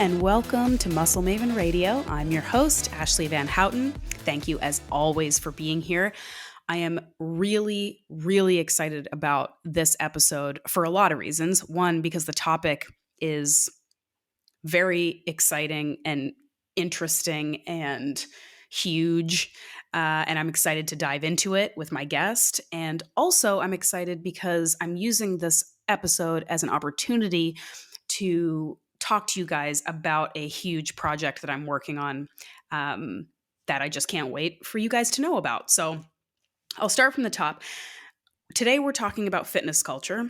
and welcome to Muscle Maven Radio. I'm your host, Ashleigh Van Houten. Thank you, as always, for being here. I am really, really excited about this episode for a lot of reasons. One, because the topic is very exciting and interesting and huge. And I'm excited to dive into it with my guest. And also, I'm excited because I'm using this episode as an opportunity to talk to you guys about a huge project that I'm working on that I just can't wait for you guys to know about. So I'll start from the top. Today, we're talking about fitness culture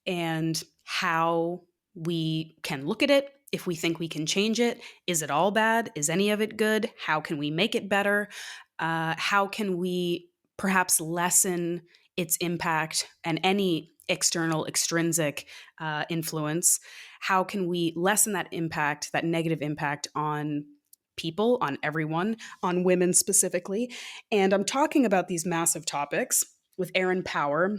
and how we can look at it, if we think we can change it. Is it all bad? Is any of it good? How can we make it better? How can we perhaps lessen its impact and any external, extrinsic influence? How can we lessen that impact, that negative impact on people, on everyone, on women specifically? And I'm talking about these massive topics with Erin Power,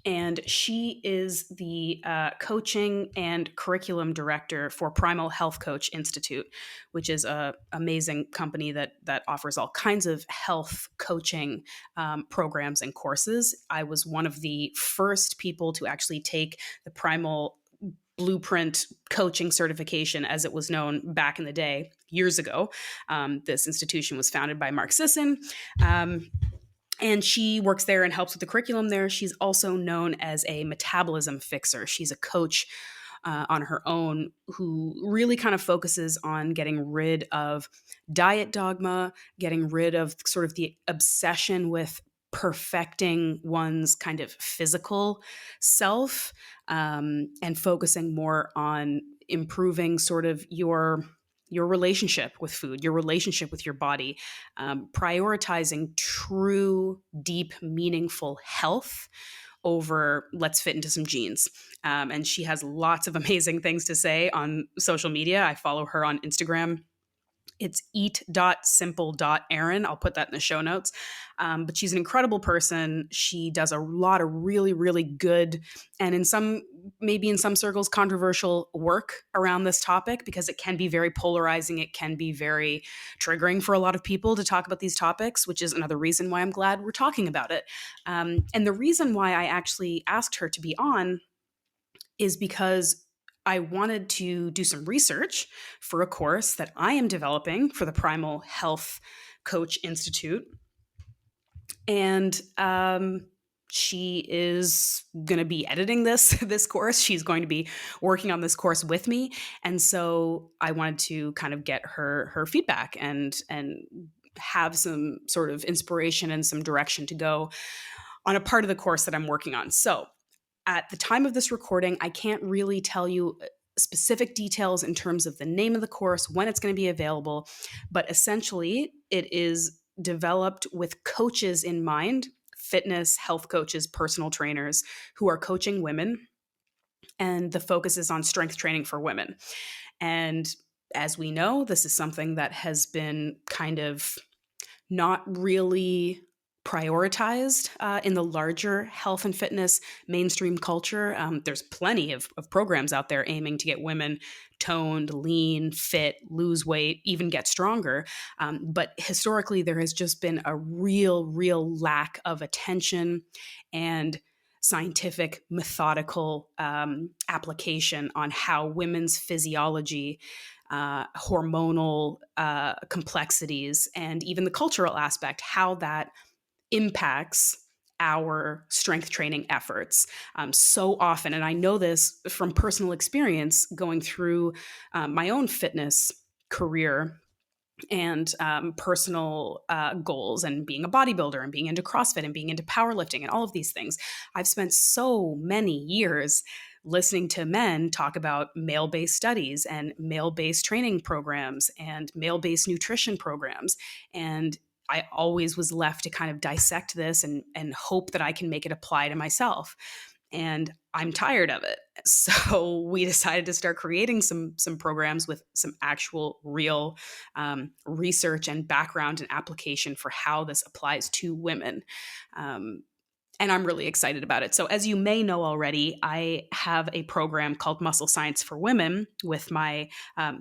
and she is the coaching and curriculum director for Primal Health Coach Institute, which is an amazing company that offers all kinds of health coaching programs and courses. I was one of the first people to actually take the Primal Blueprint coaching certification, as it was known back in the day, years ago. This institution was founded by Mark Sisson. And she works there and helps with the curriculum there. She's also known as a metabolism fixer. She's a coach on her own who really kind of focuses on getting rid of diet dogma, getting rid of sort of the obsession with perfecting one's kind of physical self, and focusing more on improving sort of your relationship with food, your relationship with your body, prioritizing true, deep, meaningful health over let's fit into some jeans. And she has lots of amazing things to say on social media. I follow her on Instagram. It's eat.simple.erin. I'll put that in the show notes. But she's an incredible person. She does a lot of really, really good, and maybe in some circles, controversial work around this topic, because it can be very polarizing. It can be very triggering for a lot of people to talk about these topics, which is another reason why I'm glad we're talking about it. And the reason why I actually asked her to be on is because I wanted to do some research for a course that I am developing for the Primal Health Coach Institute. And she is going to be editing this course. She's going to be working on this course with me. And so I wanted to kind of get her feedback and have some sort of inspiration and some direction to go on a part of the course that I'm working on. So at the time of this recording, I can't really tell you specific details in terms of the name of the course, when it's going to be available, but essentially it is developed with coaches in mind, fitness, health coaches, personal trainers who are coaching women, and the focus is on strength training for women. And as we know, this is something that has been kind of not really prioritized in the larger health and fitness mainstream culture. There's plenty of programs out there aiming to get women toned, lean, fit, lose weight, even get stronger. But historically, there has just been a real lack of attention and scientific, methodical application on how women's physiology, hormonal complexities, and even the cultural aspect, how that impacts our strength training efforts so often. And I know this from personal experience going through my own fitness career and personal goals, and being a bodybuilder and being into CrossFit and being into powerlifting and all of these things. I've spent so many years listening to men talk about male-based studies and male-based training programs and male-based nutrition programs. And I always was left to kind of dissect this and hope that I can make it apply to myself. And I'm tired of it. So we decided to start creating some programs with some actual real research and background and application for how this applies to women. And I'm really excited about it. So as you may know already, I have a program called Muscle Science for Women with my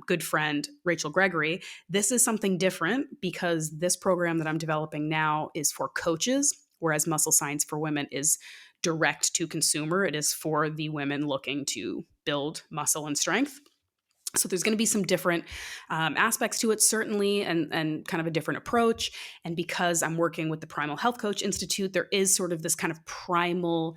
good friend, Rachel Gregory. This is something different because this program that I'm developing now is for coaches, whereas Muscle Science for Women is direct to consumer. It is for the women looking to build muscle and strength. So there's going to be some different aspects to it, certainly, and kind of a different approach. And because I'm working with the Primal Health Coach Institute, there is sort of this kind of primal,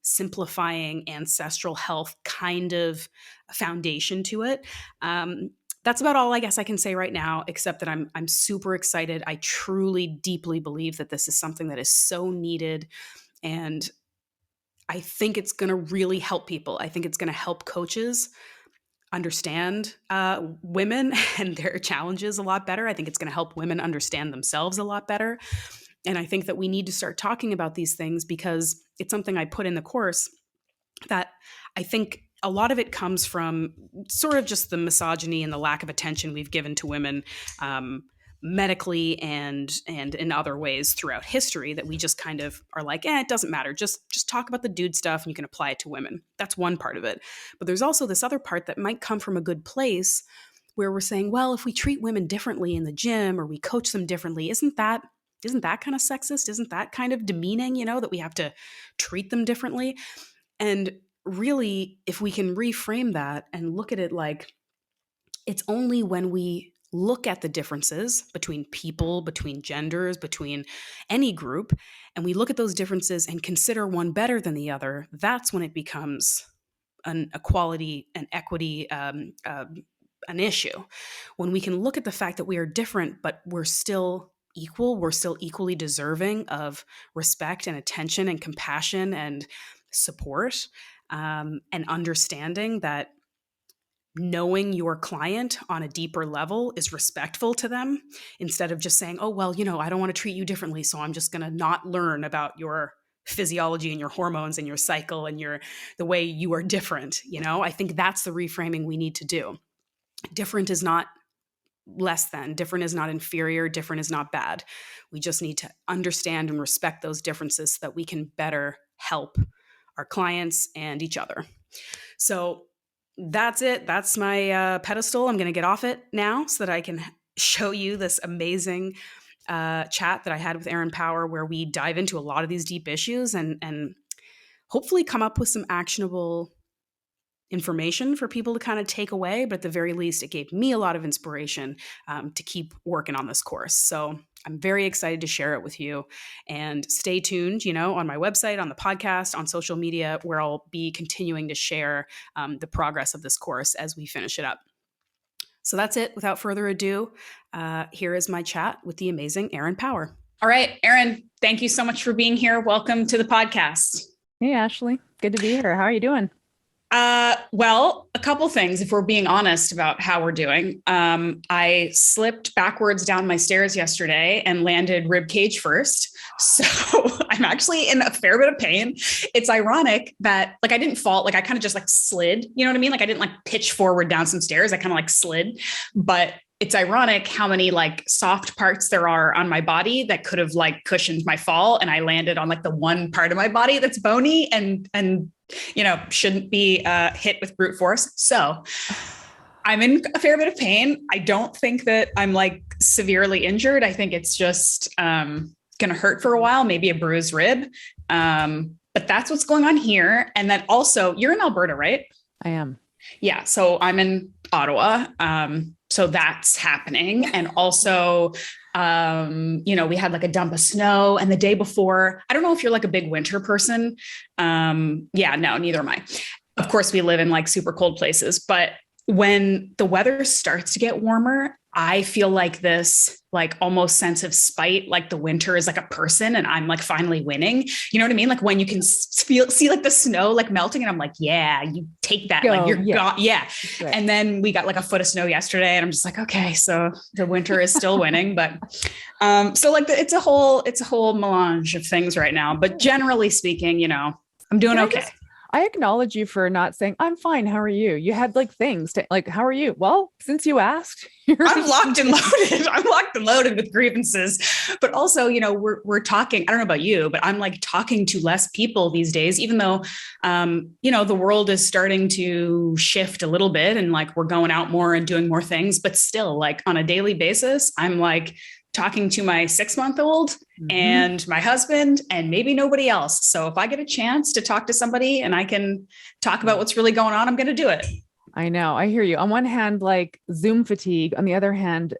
simplifying ancestral health kind of foundation to it. That's about all I guess I can say right now, except that I'm super excited. I truly, deeply believe that this is something that is so needed. And I think it's going to really help people. I think it's going to help coaches understand women and their challenges a lot better. I think it's going to help women understand themselves a lot better. And I think that we need to start talking about these things because it's something I put in the course that I think a lot of it comes from sort of just the misogyny and the lack of attention we've given to women medically and in other ways throughout history, that we just kind of are like, it doesn't matter. Just talk about the dude stuff and you can apply it to women. That's one part of it. But there's also this other part that might come from a good place where we're saying, well, if we treat women differently in the gym or we coach them differently, isn't that kind of sexist? Isn't that kind of demeaning, that we have to treat them differently? And really, if we can reframe that and look at it like it's only when we look at the differences between people, between genders, between any group, and we look at those differences and consider one better than the other, that's when it becomes an equality and equity, an issue. When we can look at the fact that we are different, but we're still equal, we're still equally deserving of respect and attention and compassion and support, and understanding that knowing your client on a deeper level is respectful to them, instead of just saying, oh, well, I don't want to treat you differently, so I'm just going to not learn about your physiology and your hormones and your cycle and the way you are different. I think that's the reframing we need to do. Different is not less than, different is not inferior, different is not bad. We just need to understand and respect those differences so that we can better help our clients and each other. So that's it. That's my pedestal. I'm going to get off it now so that I can show you this amazing chat that I had with Erin Power, where we dive into a lot of these deep issues and hopefully come up with some actionable information for people to kind of take away. But at the very least, it gave me a lot of inspiration to keep working on this course. So I'm very excited to share it with you, and stay tuned, on my website, on the podcast, on social media, where I'll be continuing to share the progress of this course as we finish it up. So that's it. Without further ado, here is my chat with the amazing Erin Power. All right, Erin, thank you so much for being here. Welcome to the podcast. Hey, Ashleigh. Good to be here. How are you doing? Well, a couple things, if we're being honest about how we're doing. I slipped backwards down my stairs yesterday and landed rib cage first. So I'm actually in a fair bit of pain. It's ironic that I didn't fall, I kind of just slid, you know what I mean? I didn't pitch forward down some stairs. I kind of slid, but it's ironic how many soft parts there are on my body that could have cushioned my fall. And I landed on the one part of my body that's bony and shouldn't be hit with brute force. So I'm in a fair bit of pain. I don't think that I'm severely injured. I think it's just going to hurt for a while, maybe a bruised rib. But that's what's going on here. And then also, you're in Alberta, right? I am. Yeah. So I'm in Ottawa. So that's happening. And also, we had a dump of snow, and the day before, I don't know if you're a big winter person. No, neither am I. Of course, we live in super cold places, but when the weather starts to get warmer, I feel this almost sense of spite, the winter is a person and I'm finally winning. You know what I mean? When you can see the snow melting, and I'm yeah, you take that. You're gone. Yeah. Right. And then we got a foot of snow yesterday, and I'm just okay, so the winter is still winning. But it's a whole melange of things right now. But generally speaking, I'm doing okay. I acknowledge you for not saying, I'm fine. How are you? You had like things to like, how are you? Well, since you asked, I'm locked and loaded. I'm locked and loaded with grievances. But also, we're talking, I don't know about you, but I'm like talking to less people these days, even though, the world is starting to shift a little bit and like we're going out more and doing more things, but still like on a daily basis, I'm like talking to my 6-month-old and my husband and maybe nobody else. So if I get a chance to talk to somebody and I can talk about what's really going on, I'm going to do it. I know. I hear you. On one hand, like Zoom fatigue. On the other hand,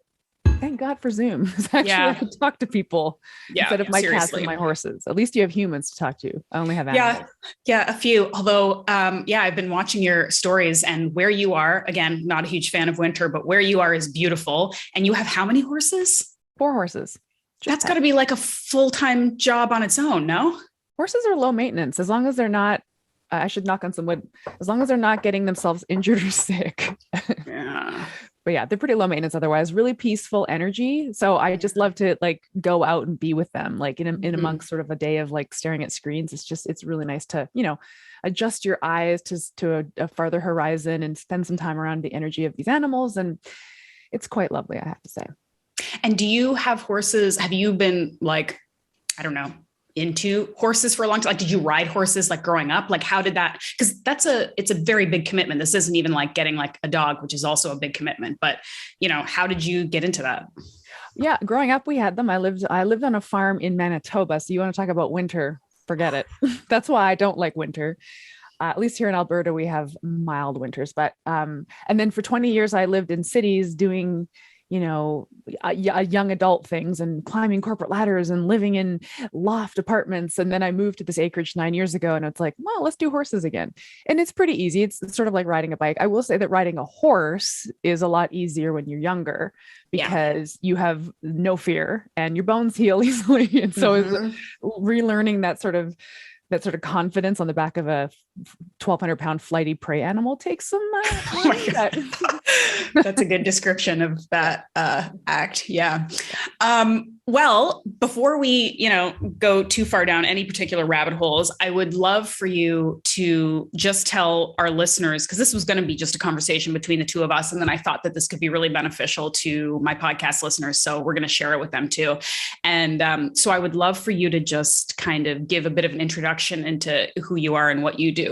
thank God for Zoom. Actually, I can talk to people instead of my cats and my horses. At least you have humans to talk to. I only have animals. Yeah, a few. Although, I've been watching your stories and where you are, again, not a huge fan of winter, but where you are is beautiful. And you have how many horses? 4 horses. That's got to be like a full-time job on its own, no? Horses are low maintenance as long as they're not, I should knock on some wood, as long as they're not getting themselves injured or sick. Yeah. But yeah, they're pretty low maintenance otherwise, really peaceful energy. So I just love to like go out and be with them, like in amongst sort of a day of like staring at screens. It's really nice to, adjust your eyes to a farther horizon and spend some time around the energy of these animals. And it's quite lovely, I have to say. And do you have horses? Have you been like, I don't know, into horses for a long time? Like, did you ride horses like growing up? Like, how did that, because it's a very big commitment. This isn't even like getting like a dog, which is also a big commitment, but how did you get into that? Yeah. Growing up, we had them. I lived on a farm in Manitoba. So you want to talk about winter, forget it. That's why I don't like winter. At least here in Alberta, we have mild winters, but, and then for 20 years, I lived in cities doing young adult things and climbing corporate ladders and living in loft apartments. And then I moved to this acreage 9 years ago and it's like, well, let's do horses again. And it's pretty easy. It's sort of like riding a bike. I will say that riding a horse is a lot easier when you're younger because you have no fear and your bones heal easily. And so it's relearning that sort of confidence on the back of a 1,200-pound flighty prey animal takes some. Oh my God. That's a good description of that act. Yeah. Well, before we, go too far down any particular rabbit holes, I would love for you to just tell our listeners, because this was going to be just a conversation between the two of us. And then I thought that this could be really beneficial to my podcast listeners. So we're going to share it with them too. And so I would love for you to just kind of give a bit of an introduction into who you are and what you do.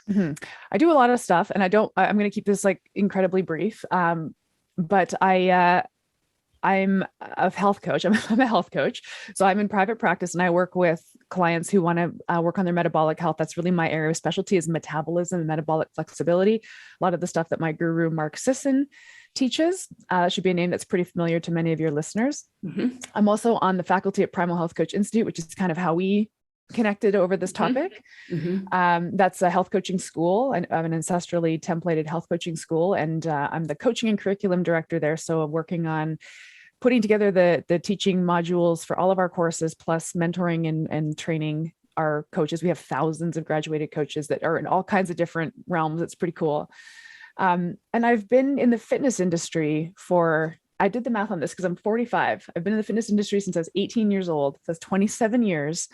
I do a lot of stuff and I'm going to keep this like incredibly brief. But I'm a health coach. I'm a health coach. So I'm in private practice and I work with clients who want to work on their metabolic health. That's really my area of specialty is metabolism and metabolic flexibility. A lot of the stuff that my guru, Mark Sisson, teaches should be a name that's pretty familiar to many of your listeners. I'm also on the faculty at Primal Health Coach Institute, which is kind of how we connected over this topic. That's a health coaching school and an ancestrally templated health coaching school. And I'm the coaching and curriculum director there. So I'm working on putting together the teaching modules for all of our courses, plus mentoring and training our coaches. We have thousands of graduated coaches that are in all kinds of different realms. It's pretty cool. And I've been in the fitness industry I did the math on this because I'm 45. I've been in the fitness industry since I was 18 years old. That's 27 years.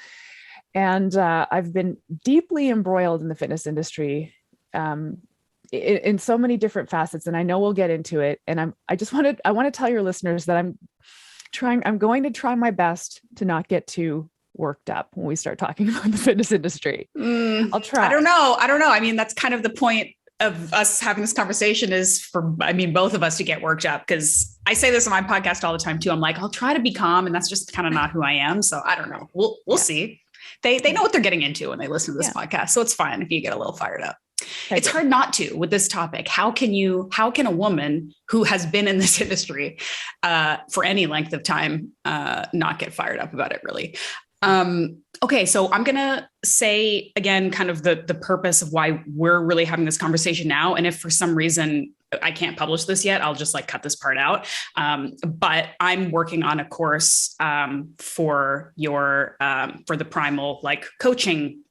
And I've been deeply embroiled in the fitness industry in so many different facets. And I know we'll get into it. And I want to tell your listeners that I'm going to try my best to not get too worked up when we start talking about the fitness industry. I'll try. I don't know. I mean, that's kind of the point of us having this conversation is for, both of us to get worked up, because I say this on my podcast all the time too. I'm like, I'll try to be calm. And that's just kind of not who I am. So I don't know. We'll see. They know what they're getting into when they listen to this podcast. So it's fine if you get a little fired up. It's hard not to with this topic. How can a woman who has been in this industry for any length of time not get fired up about it, really? Okay, so I'm going to say again, kind of the purpose of why we're really having this conversation now. And if for some reason I can't publish this yet, I'll just like cut this part out. But I'm working on a course for the Primal like coaching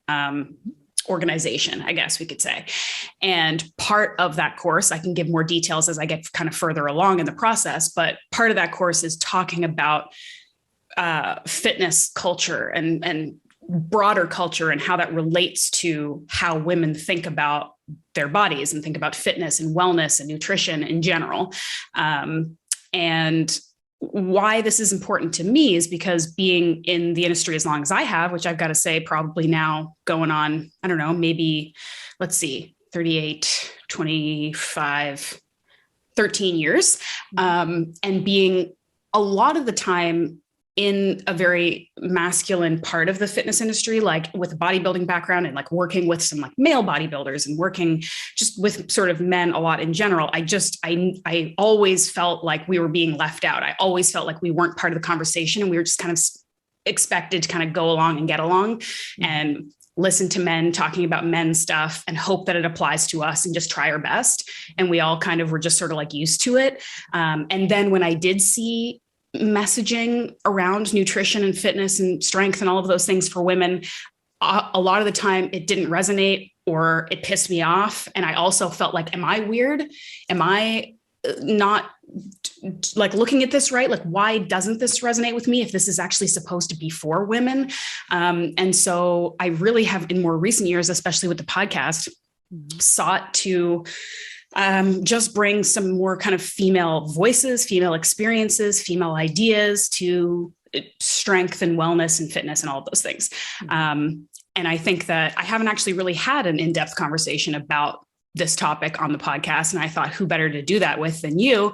organization, I guess we could say. And part of that course, I can give more details as I get kind of further along in the process. But part of that course is talking about fitness culture and broader culture and how that relates to how women think about their bodies and think about fitness and wellness and nutrition in general. And why this is important to me is because being in the industry as long as I have, which I've got to say probably now going on, I don't know, maybe, let's see, 38, 25, 13 years, and being a lot of the time in a very masculine part of the fitness industry, like with a bodybuilding background and like working with some like male bodybuilders and working just with sort of men a lot in general. I always felt like we were being left out. I always felt like we weren't part of the conversation and we were just kind of expected to kind of go along and get along and listen to men talking about men stuff and hope that it applies to us and just try our best. And we all kind of were just sort of like used to it. And then when I did see messaging around nutrition and fitness and strength and all of those things for women, a lot of the time it didn't resonate or it pissed me off. And I also felt like, am I weird? Am I not like looking at this right? Like, why doesn't this resonate with me if this is actually supposed to be for women? And so I really have in more recent years, especially with the podcast, sought to just bring some more kind of female voices, female experiences, female ideas to strength and wellness and fitness and all of those things. And I think that I haven't actually really had an in-depth conversation about this topic on the podcast. And I thought, who better to do that with than you?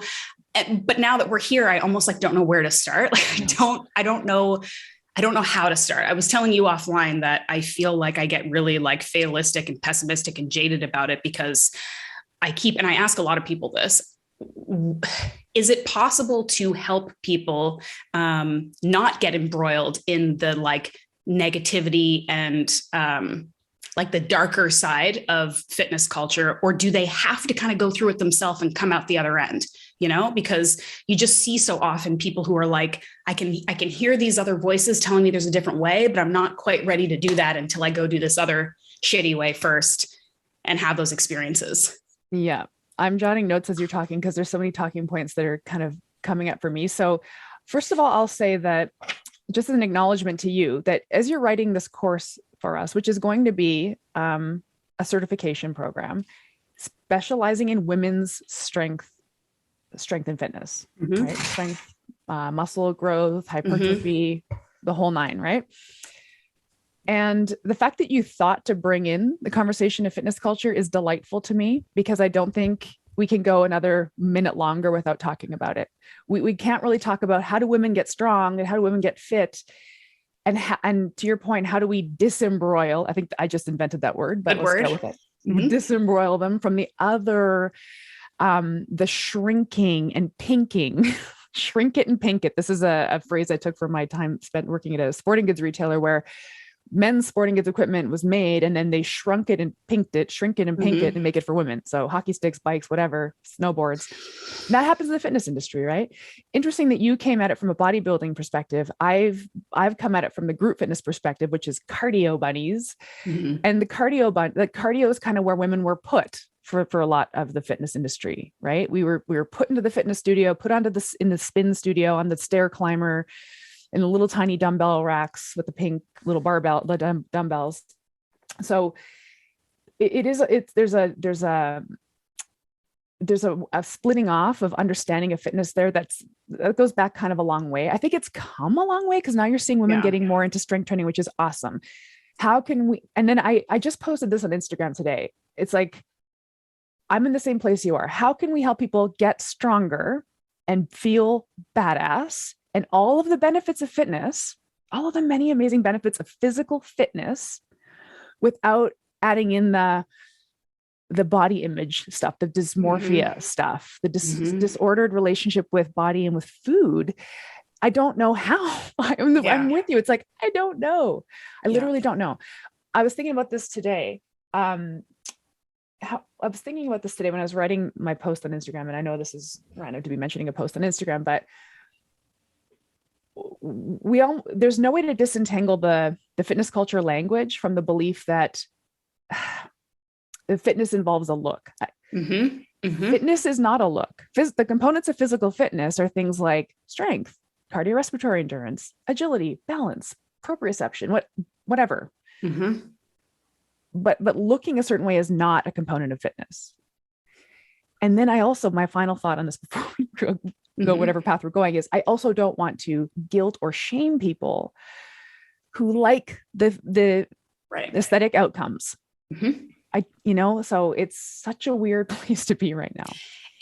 But now that we're here, I almost like don't know where to start. Like I don't know how to start. I was telling you offline that I feel like I get really like fatalistic and pessimistic and jaded about it because I ask a lot of people this: is it possible to help people not get embroiled in the like negativity and like the darker side of fitness culture, or do they have to kind of go through it themselves and come out the other end? You know, because you just see so often people who are like, I can hear these other voices telling me there's a different way, but I'm not quite ready to do that until I go do this other shitty way first and have those experiences. Yeah. I'm jotting notes as you're talking because there's so many talking points that are kind of coming up for me. So first of all, I'll say that just as an acknowledgement to you that as you're writing this course for us, which is going to be a certification program specializing in women's strength and fitness, right? Strength, muscle growth, hypertrophy, the whole nine, right? And the fact that you thought to bring in the conversation of fitness culture is delightful to me because I don't think we can go another minute longer without talking about it. We can't really talk about how do women get strong and how do women get fit. And to your point, how do we disembroil? I think I just invented that word, but let's go with it. Disembroil them from the other, the shrinking and pinking. Shrink it and pink it. This is a phrase I took from my time spent working at a sporting goods retailer where men's sporting goods equipment was made and then they shrunk it and pinked it, shrink it and pink it and make it for women. So hockey sticks, bikes, whatever, snowboards. That happens in the fitness industry, right? Interesting that you came at it from a bodybuilding perspective. I've come at it from the group fitness perspective, which is cardio bunnies. And the cardio is kind of where women were put for a lot of the fitness industry, right? We were put into the fitness studio, put onto in the spin studio on the stair climber, in the little tiny dumbbell racks with the pink little barbell, the dumbbells. So there's a splitting off of understanding of fitness there. That goes back kind of a long way. I think it's come a long way because now you're seeing women getting more into strength training, which is awesome. How can we, and then I just posted this on Instagram today. It's like, I'm in the same place you are. How can we help people get stronger and feel badass? And all of the benefits of fitness, all of the many amazing benefits of physical fitness without adding in the body image stuff, the dysmorphia stuff, the disordered relationship with body and with food. I don't know how. I'm with you. It's like, I don't know. I literally don't know. I was thinking about this today. I was thinking about this today when I was writing my post on Instagram. And I know this is random to be mentioning a post on Instagram, but there's no way to disentangle the fitness culture language from the belief that the fitness involves a look. Fitness is not a look. The components of physical fitness are things like strength, cardiorespiratory endurance, agility, balance, proprioception. whatever. Mm-hmm. But looking a certain way is not a component of fitness. And then I also, my final thought on this before we go whatever path we're going is, I also don't want to guilt or shame people who like the aesthetic outcomes. So it's such a weird place to be right now.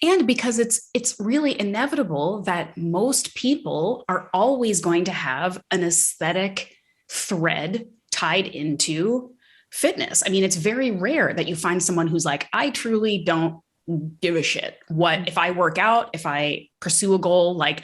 And because it's really inevitable that most people are always going to have an aesthetic thread tied into fitness. I mean, it's very rare that you find someone who's like, I truly don't give a shit what if I work out, if I pursue a goal. Like,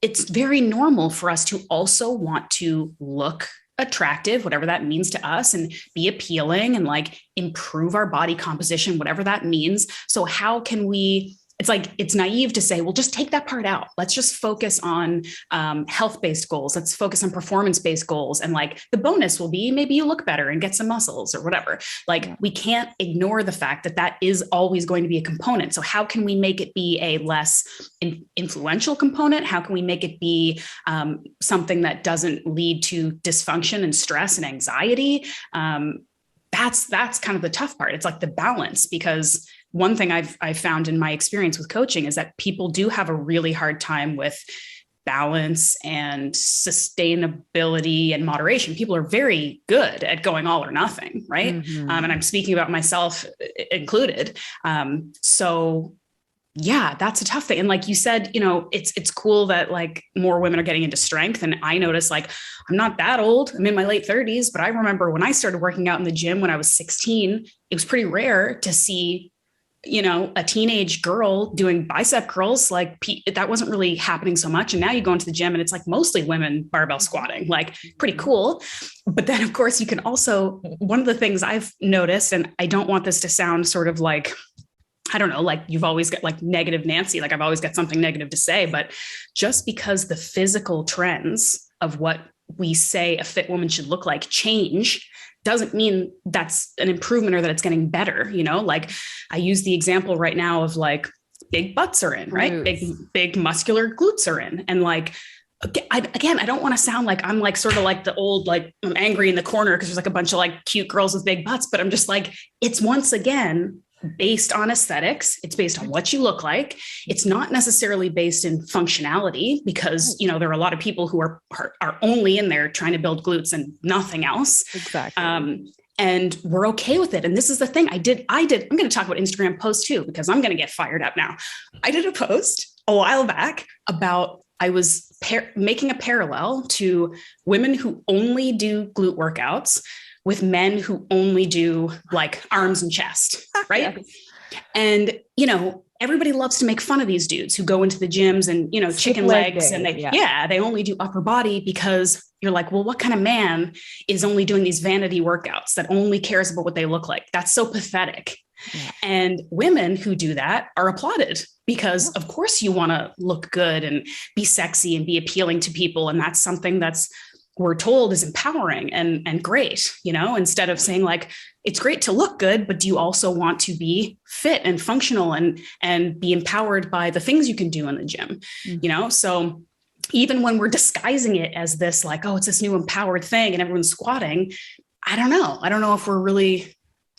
it's very normal for us to also want to look attractive, whatever that means to us, and be appealing and like improve our body composition, whatever that means. So how can we, it's like, it's naive to say, well, just take that part out. Let's just focus on health-based goals. Let's focus on performance-based goals. And like the bonus will be maybe you look better and get some muscles or whatever. Like we can't ignore the fact that that is always going to be a component. So how can we make it be a less influential component? How can we make it be something that doesn't lead to dysfunction and stress and anxiety? That's kind of the tough part. It's like the balance, because one thing I've found in my experience with coaching is that people do have a really hard time with balance and sustainability and moderation. People are very good at going all or nothing, right? And I'm speaking about myself included. So yeah, that's a tough thing. And like you said, it's cool that like more women are getting into strength. And I notice, like, I'm not that old. I'm in my late 30s, but I remember when I started working out in the gym when I was 16, it was pretty rare to see a teenage girl doing bicep curls. Like that wasn't really happening so much. And now you go into the gym and it's like mostly women barbell squatting, like pretty cool. But then of course you can also, one of the things I've noticed, and I don't want this to sound sort of like, I don't know, like you've always got like negative Nancy, like I've always got something negative to say, but just because the physical trends of what we say a fit woman should look like change doesn't mean that's an improvement or that it's getting better. Like I use the example right now of like big butts are in, right? Big muscular glutes are in. And like, I don't want to sound like I'm like sort of like the old, like I'm angry in the corner because there's like a bunch of like cute girls with big butts, but I'm just like, it's once again based on aesthetics. It's based on what you look like. It's not necessarily based in functionality, because, there are a lot of people who are only in there trying to build glutes and nothing else. Exactly. And we're okay with it. And this is the thing I'm going to talk about Instagram posts too, because I'm going to get fired up now. I did a post a while back about, I was making a parallel to women who only do glute workouts with men who only do like arms and chest, right? Yes. And, everybody loves to make fun of these dudes who go into the gyms and, chicken legs and they only do upper body, because you're like, well, what kind of man is only doing these vanity workouts that only cares about what they look like? That's so pathetic. Yeah. And women who do that are applauded, because of course you want to look good and be sexy and be appealing to people. And that's something we're told is empowering and great, instead of saying like, it's great to look good, but do you also want to be fit and functional and be empowered by the things you can do in the gym, So even when we're disguising it as this, like, oh, it's this new empowered thing and everyone's squatting, I don't know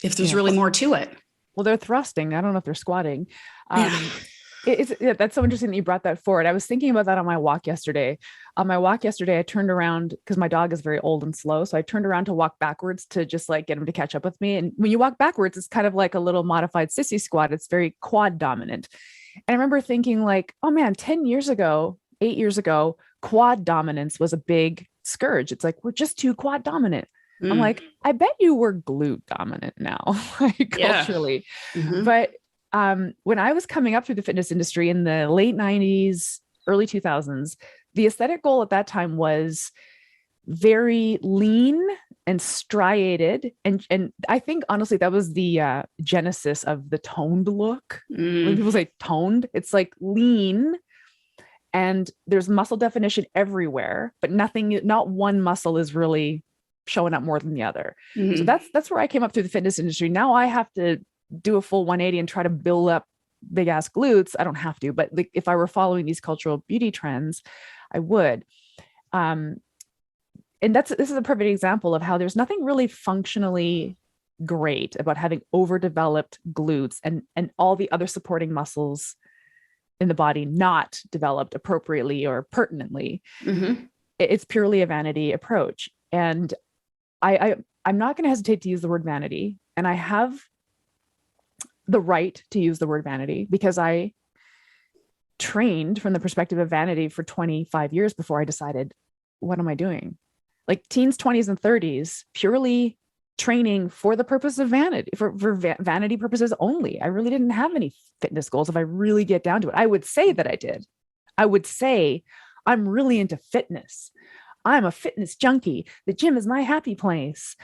if there's really more to it. Well, they're thrusting. I don't know if they're squatting. That's so interesting that you brought that forward. I was thinking about that on my walk yesterday. On my walk yesterday, I turned around because my dog is very old and slow. So I turned around to walk backwards to just like get him to catch up with me. And when you walk backwards, it's kind of like a little modified sissy squat. It's very quad dominant. And I remember thinking like, oh man, 8 years ago, quad dominance was a big scourge. It's like, we're just too quad dominant. I'm like, I bet you were glute dominant now, like culturally. But when I was coming up through the fitness industry in the late 90s, early 2000s, the aesthetic goal at that time was very lean and striated. And I think, honestly, that was the genesis of the toned look. When people say toned, it's like lean and there's muscle definition everywhere, but not one muscle is really showing up more than the other. So that's where I came up through the fitness industry. Now I have to do a full 180 and try to build up big ass glutes. I don't have to, but like if I were following these cultural beauty trends, I would. And this is a perfect example of how there's nothing really functionally great about having overdeveloped glutes and all the other supporting muscles in the body not developed appropriately or pertinently. Mm-hmm. It's purely a vanity approach. And I'm not going to hesitate to use the word vanity. And I have the right to use the word vanity because I trained from the perspective of vanity for 25 years before I decided, what am I doing? Like teens, 20s, and 30s, purely training for the purpose of vanity, for vanity purposes only. I really didn't have any fitness goals. If I really get down to it, I would say that I did. I would say I'm really into fitness. I'm a fitness junkie. The gym is my happy place.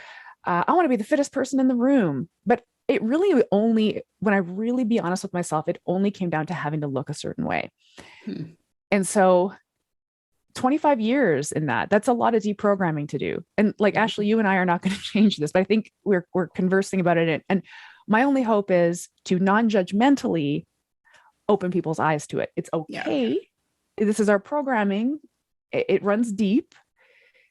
I want to be the fittest person in the room. But it really only, when I really be honest with myself, it only came down to having to look a certain way. And so 25 years in that's a lot of deprogramming to do. And like Ashleigh, you and I are not going to change this, but I think we're conversing about it. And my only hope is to non-judgmentally open people's eyes to it. It's okay. Yeah. This is our programming. It runs deep.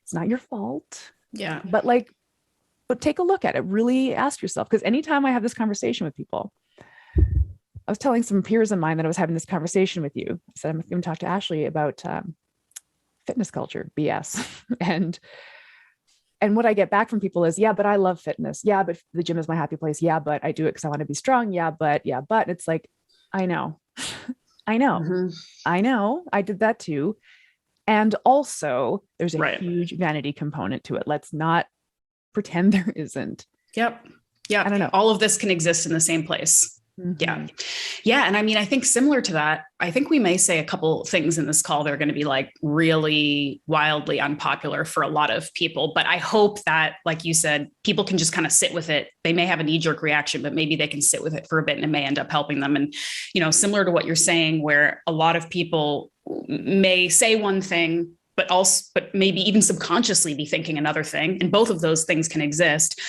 It's not your fault. Yeah. But take a look at it. Really ask yourself, because anytime I have this conversation with people, I was telling some peers of mine that I was having this conversation with you. I said, I'm going to talk to Ashleigh about fitness culture, BS. and what I get back from people is, yeah, but I love fitness. Yeah, but the gym is my happy place. Yeah, but I do it because I want to be strong. Yeah, but. It's like, I know. Mm-hmm. I know. I did that too. And also there's a right. huge vanity component to it. Let's not pretend there isn't. Yep. Yeah. I don't know. All of this can exist in the same place. Mm-hmm. Yeah. Yeah. And I mean, I think similar to that, I think we may say a couple things in this call that are going to be like really wildly unpopular for a lot of people. But I hope that, like you said, people can just kind of sit with it. They may have a knee-jerk reaction, but maybe they can sit with it for a bit and it may end up helping them. And, similar to what you're saying, where a lot of people may say one thing, but maybe even subconsciously be thinking another thing. And both of those things can exist.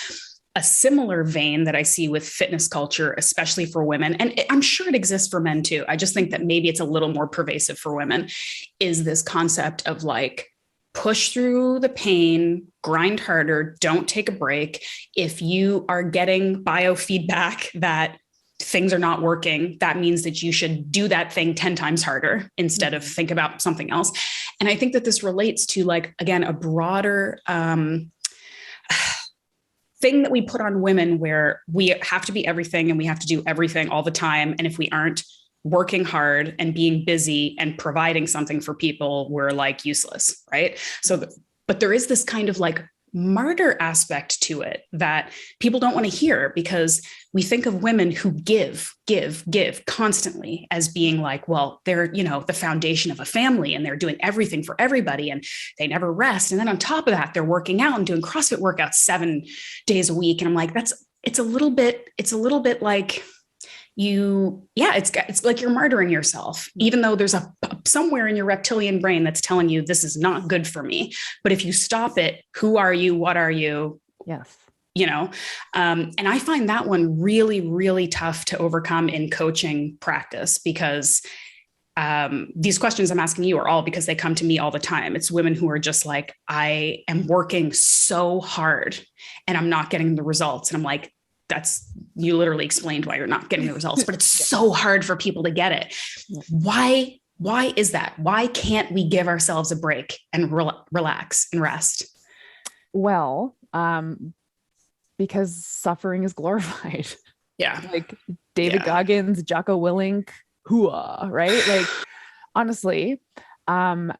A similar vein that I see with fitness culture, especially for women, and I'm sure it exists for men too. I just think that maybe it's a little more pervasive for women, is this concept of like, push through the pain, grind harder, don't take a break. If you are getting biofeedback that things are not working, that means that you should do that thing 10 times harder instead of think about something else. And I think that this relates to, like, again, a broader thing that we put on women, where we have to be everything and we have to do everything all the time. And if we aren't working hard and being busy and providing something for people, we're like useless, right? So, but there is this kind of like martyr aspect to it that people don't want to hear, because we think of women who give constantly as being like, well, they're, the foundation of a family and they're doing everything for everybody and they never rest. And then on top of that, they're working out and doing CrossFit workouts 7 days a week. And I'm like, it's a little bit like it's like you're martyring yourself, even though there's somewhere in your reptilian brain that's telling you this is not good for me. But if you stop it, who are you? What are you? Yes. And I find that one really, really tough to overcome in coaching practice, because these questions I'm asking you are all because they come to me all the time. It's women who are just like, I am working so hard and I'm not getting the results. And I'm like, you literally explained why you're not getting the results, but it's so hard for people to get it. Why is that? Why can't we give ourselves a break and relax and rest? Well, because suffering is glorified. Yeah. Like David Goggins, Jocko Willink, hooah, right? Like, honestly, the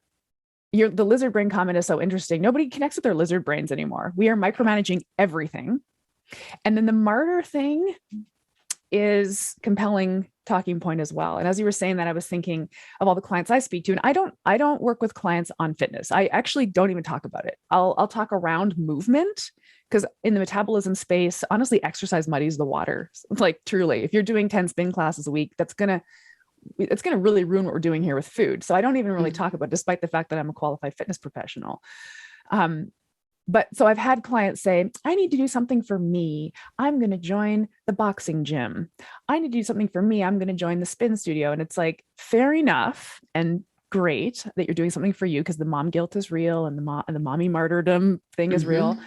lizard brain comment is so interesting. Nobody connects with their lizard brains anymore. We are micromanaging everything. And then the martyr thing is compelling talking point as well. And as you were saying that, I was thinking of all the clients I speak to, and I don't work with clients on fitness. I actually don't even talk about it. I'll talk around movement, because in the metabolism space, honestly, exercise muddies the water. Like, truly, if you're doing 10 spin classes a week, it's going to really ruin what we're doing here with food. So I don't even really talk about it, despite the fact that I'm a qualified fitness professional. But so I've had clients say, I need to do something for me. I'm going to join the boxing gym. I need to do something for me. I'm going to join the spin studio. And it's like, fair enough. And great that you're doing something for you because the mom guilt is real and the mommy martyrdom thing is real.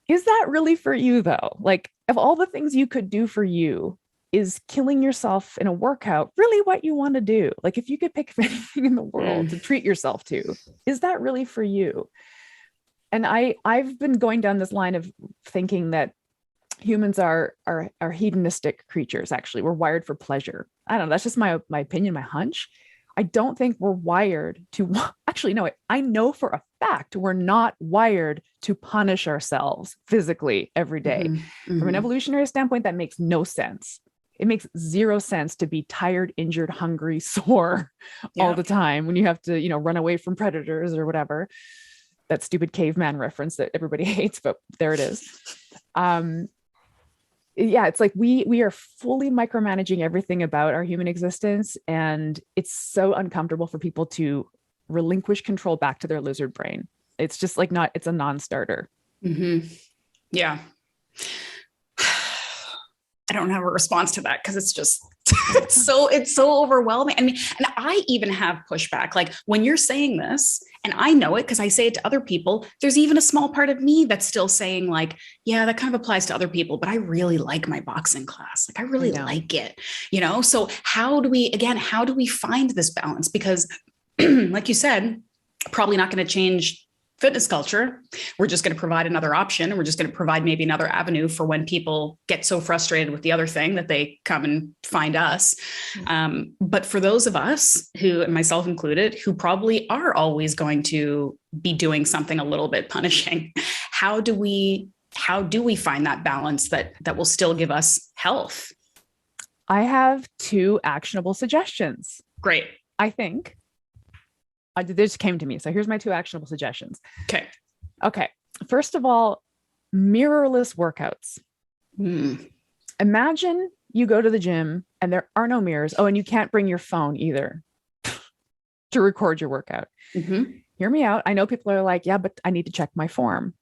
Is that really for you though? Like, of all the things you could do for you, is killing yourself in a workout really what you want to do? Like, if you could pick anything in the world to treat yourself to, is that really for you? And I've been going down this line of thinking that humans are hedonistic creatures. Actually, we're wired for pleasure. I don't know. That's just my opinion, my hunch. I don't think we're wired to actually, no, I know for a fact we're not wired to punish ourselves physically every day. From an evolutionary standpoint, that makes no sense. It makes zero sense to be tired, injured, hungry, sore all the time when you have to, run away from predators or whatever. That stupid caveman reference that everybody hates, but there it is. It's like we are fully micromanaging everything about our human existence, and it's so uncomfortable for people to relinquish control back to their lizard brain. It's just like it's a non-starter. Yeah. I don't have a response to that because it's just it's so overwhelming. I mean, and I even have pushback. Like when you're saying this, and I know it because I say it to other people, there's even a small part of me that's still saying like, yeah, that kind of applies to other people, but I really like my boxing class. Like I really like it, So how do we find this balance? Because like you said, probably not going to change fitness culture. We're just going to provide another option. And we're just going to provide maybe another avenue for when people get so frustrated with the other thing that they come and find us. But for those of us who, and myself included, who probably are always going to be doing something a little bit punishing, how do we find that balance that will still give us health? I have 2 actionable suggestions. Great. I think. This came to me. So here's my 2 actionable suggestions. Okay. First of all, mirrorless workouts. Imagine you go to the gym and there are no mirrors. Oh, and you can't bring your phone either to record your workout. Hear me out. I know people are like, yeah, but I need to check my form.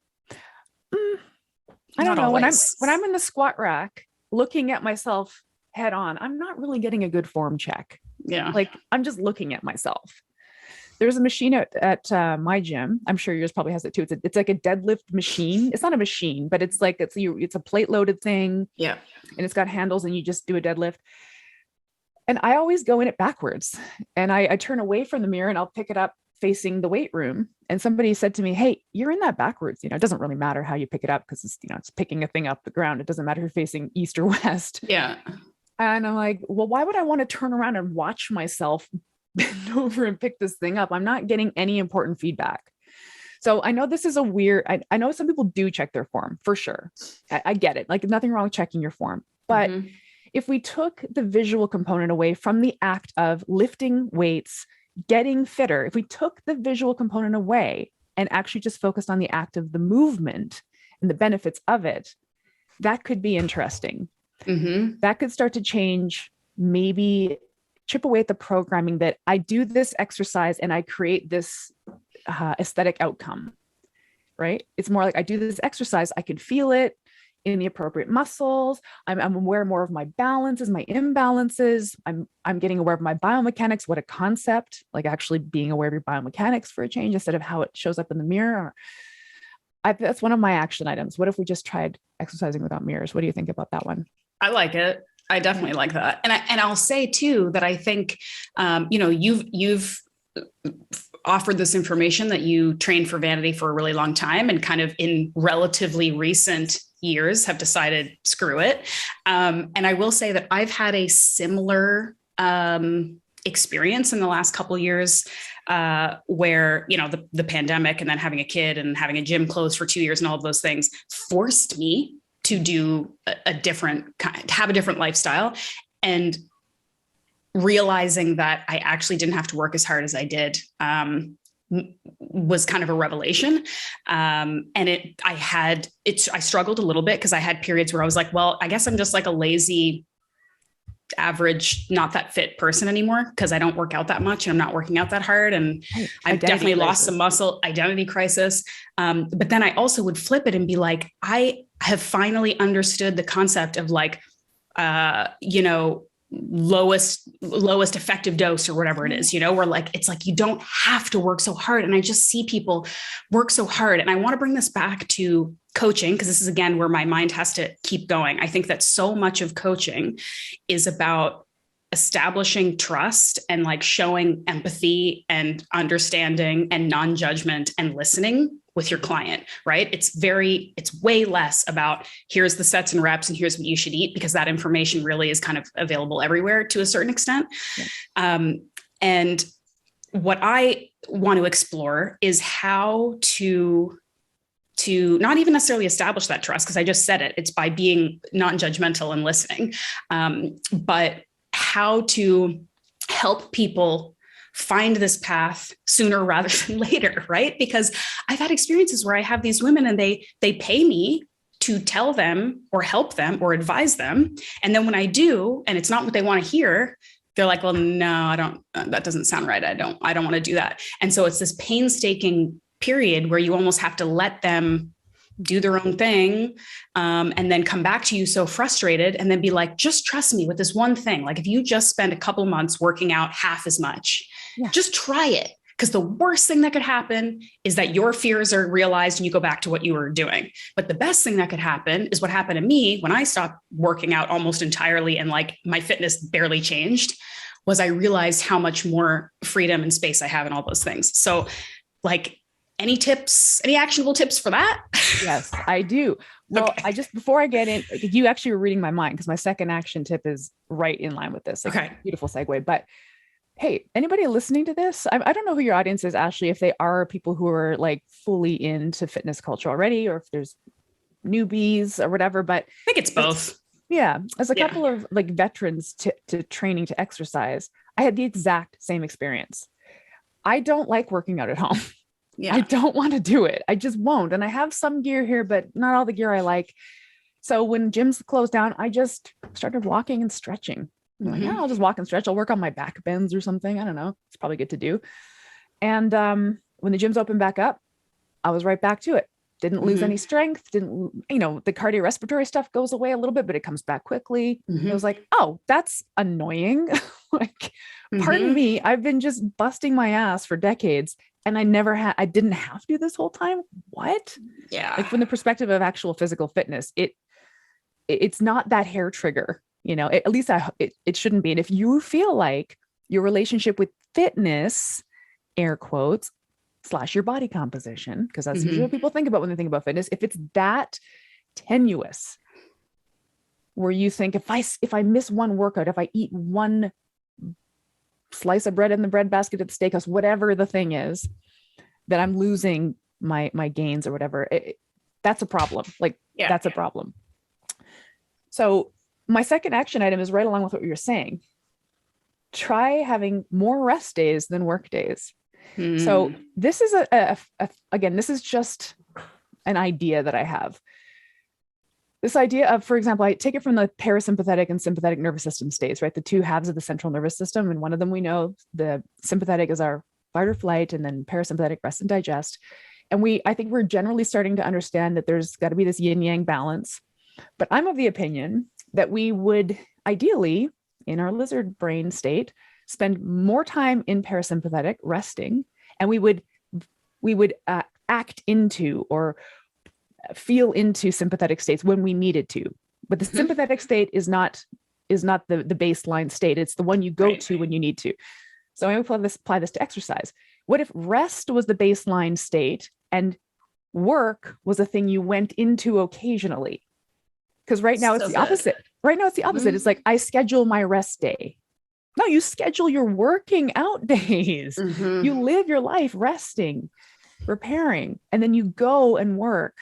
I don't know. When I'm in the squat rack looking at myself head on, I'm not really getting a good form check. Yeah. Like I'm just looking at myself. There's a machine at my gym. I'm sure yours probably has it too. It's like a deadlift machine. It's not a machine, but it's a plate loaded thing. Yeah. And it's got handles and you just do a deadlift. And I always go in it backwards. And I turn away from the mirror and I'll pick it up facing the weight room. And somebody said to me, hey, you're in that backwards. It doesn't really matter how you pick it up because it's picking a thing up the ground. It doesn't matter if you're facing east or west. Yeah. And I'm like, well, why would I want to turn around and watch myself bend over and pick this thing up? I'm not getting any important feedback. So I know this is a weird, I know some people do check their form for sure. I get it. Like nothing wrong with checking your form. But if we took the visual component away from the act of lifting weights, getting fitter, if we took the visual component away and actually just focused on the act of the movement and the benefits of it, that could be interesting. That could start to change, maybe chip away at the programming that I do this exercise and I create this aesthetic outcome, right? It's more like I do this exercise, I can feel it in the appropriate muscles. I'm aware more of my balances, my imbalances. I'm getting aware of my biomechanics. What a concept, like actually being aware of your biomechanics for a change instead of how it shows up in the mirror. That's one of my action items. What if we just tried exercising without mirrors? What do you think about that one? I like it. I definitely like that. And I'll say too, that I think, you've offered this information that you trained for vanity for a really long time and kind of in relatively recent years have decided, screw it. And I will say that I've had a similar experience in the last couple of years where, the pandemic and then having a kid and having a gym closed for 2 years and all of those things forced me to do a different kind, have a different lifestyle, and realizing that I actually didn't have to work as hard as I did was kind of a revelation. And I struggled a little bit because I had periods where I was like, well, I guess I'm just like a lazy, average, not that fit person anymore because I don't work out that much and I'm not working out that hard. And I've definitely lost some muscle, identity crisis. But then I also would flip it and be like, I have finally understood the concept of like, lowest effective dose or whatever it is, where like, it's like, you don't have to work so hard. And I just see people work so hard. And I want to bring this back to coaching, because this is, again, where my mind has to keep going. I think that so much of coaching is about establishing trust and like showing empathy and understanding and non-judgment and listening with your client, right? It's way less about here's the sets and reps and here's what you should eat, because that information really is kind of available everywhere to a certain extent. Yeah. And what I want to explore is how to not even necessarily establish that trust, because I just said it, it's by being non-judgmental and listening, but how to help people find this path sooner rather than later, right? Because I've had experiences where I have these women and they pay me to tell them or help them or advise them. And then when I do, and it's not what they want to hear, they're like, well, no, that doesn't sound right. I don't want to do that. And so it's this painstaking period where you almost have to let them do their own thing, and then come back to you so frustrated, and then be like, just trust me with this one thing. Like if you just spend a couple months working out half as much, just try it. Because the worst thing that could happen is that your fears are realized and you go back to what you were doing. But the best thing that could happen is what happened to me when I stopped working out almost entirely and like my fitness barely changed, was I realized how much more freedom and space I have in all those things. So like, any actionable tips for that? Yes, I do. Well, okay. Before I get in, you actually were reading my mind, because my second action tip is right in line with this. Okay. Beautiful segue. But hey, anybody listening to this, I don't know who your audience is, Ashleigh, if they are people who are like fully into fitness culture already, or if there's newbies or whatever, but I think it's both. Yeah. As a couple of like veterans to training to exercise, I had the exact same experience. I don't like working out at home. Yeah. I don't want to do it. I just won't. And I have some gear here, but not all the gear I like. So when gyms closed down, I just started walking and stretching. I'm like, yeah, I'll just walk and stretch. I'll work on my back bends or something. I don't know. It's probably good to do. And when the gyms opened back up, I was right back to it. Didn't lose any strength. The cardiorespiratory stuff goes away a little bit, but it comes back quickly. It was like, oh, that's annoying. Like, pardon me. I've been just busting my ass for decades. And I didn't have to do this whole time. What? Yeah. Like from the perspective of actual physical fitness, it's not that hair trigger, at least it shouldn't be. And if you feel like your relationship with fitness, air quotes, / your body composition, because that's usually what people think about when they think about fitness. If it's that tenuous, where you think if I miss one workout, if I eat one slice of bread in the bread basket at the steakhouse, whatever the thing is, that I'm losing my gains or whatever, that's a problem. That's a problem. So my second action item is right along with what you're saying. Try having more rest days than work days. So this is again, this is just an idea that I have. This idea of, for example, I take it from the parasympathetic and sympathetic nervous system states, right? The two halves of the central nervous system. And one of them, we know the sympathetic is our fight or flight, and then parasympathetic, rest and digest. And I think we're generally starting to understand that there's got to be this yin yang balance. But I'm of the opinion that we would ideally, in our lizard brain state, spend more time in parasympathetic resting, and we would act into or feel into sympathetic states when we needed to. But the sympathetic state is not the baseline state. It's the one you go to when you need to. So I apply this to exercise. What if rest was the baseline state and work was a thing you went into occasionally? Because right now it's the opposite. Right now it's the opposite. It's like, I schedule my rest day. No, you schedule your working out days. You live your life resting, repairing, and then you go and work.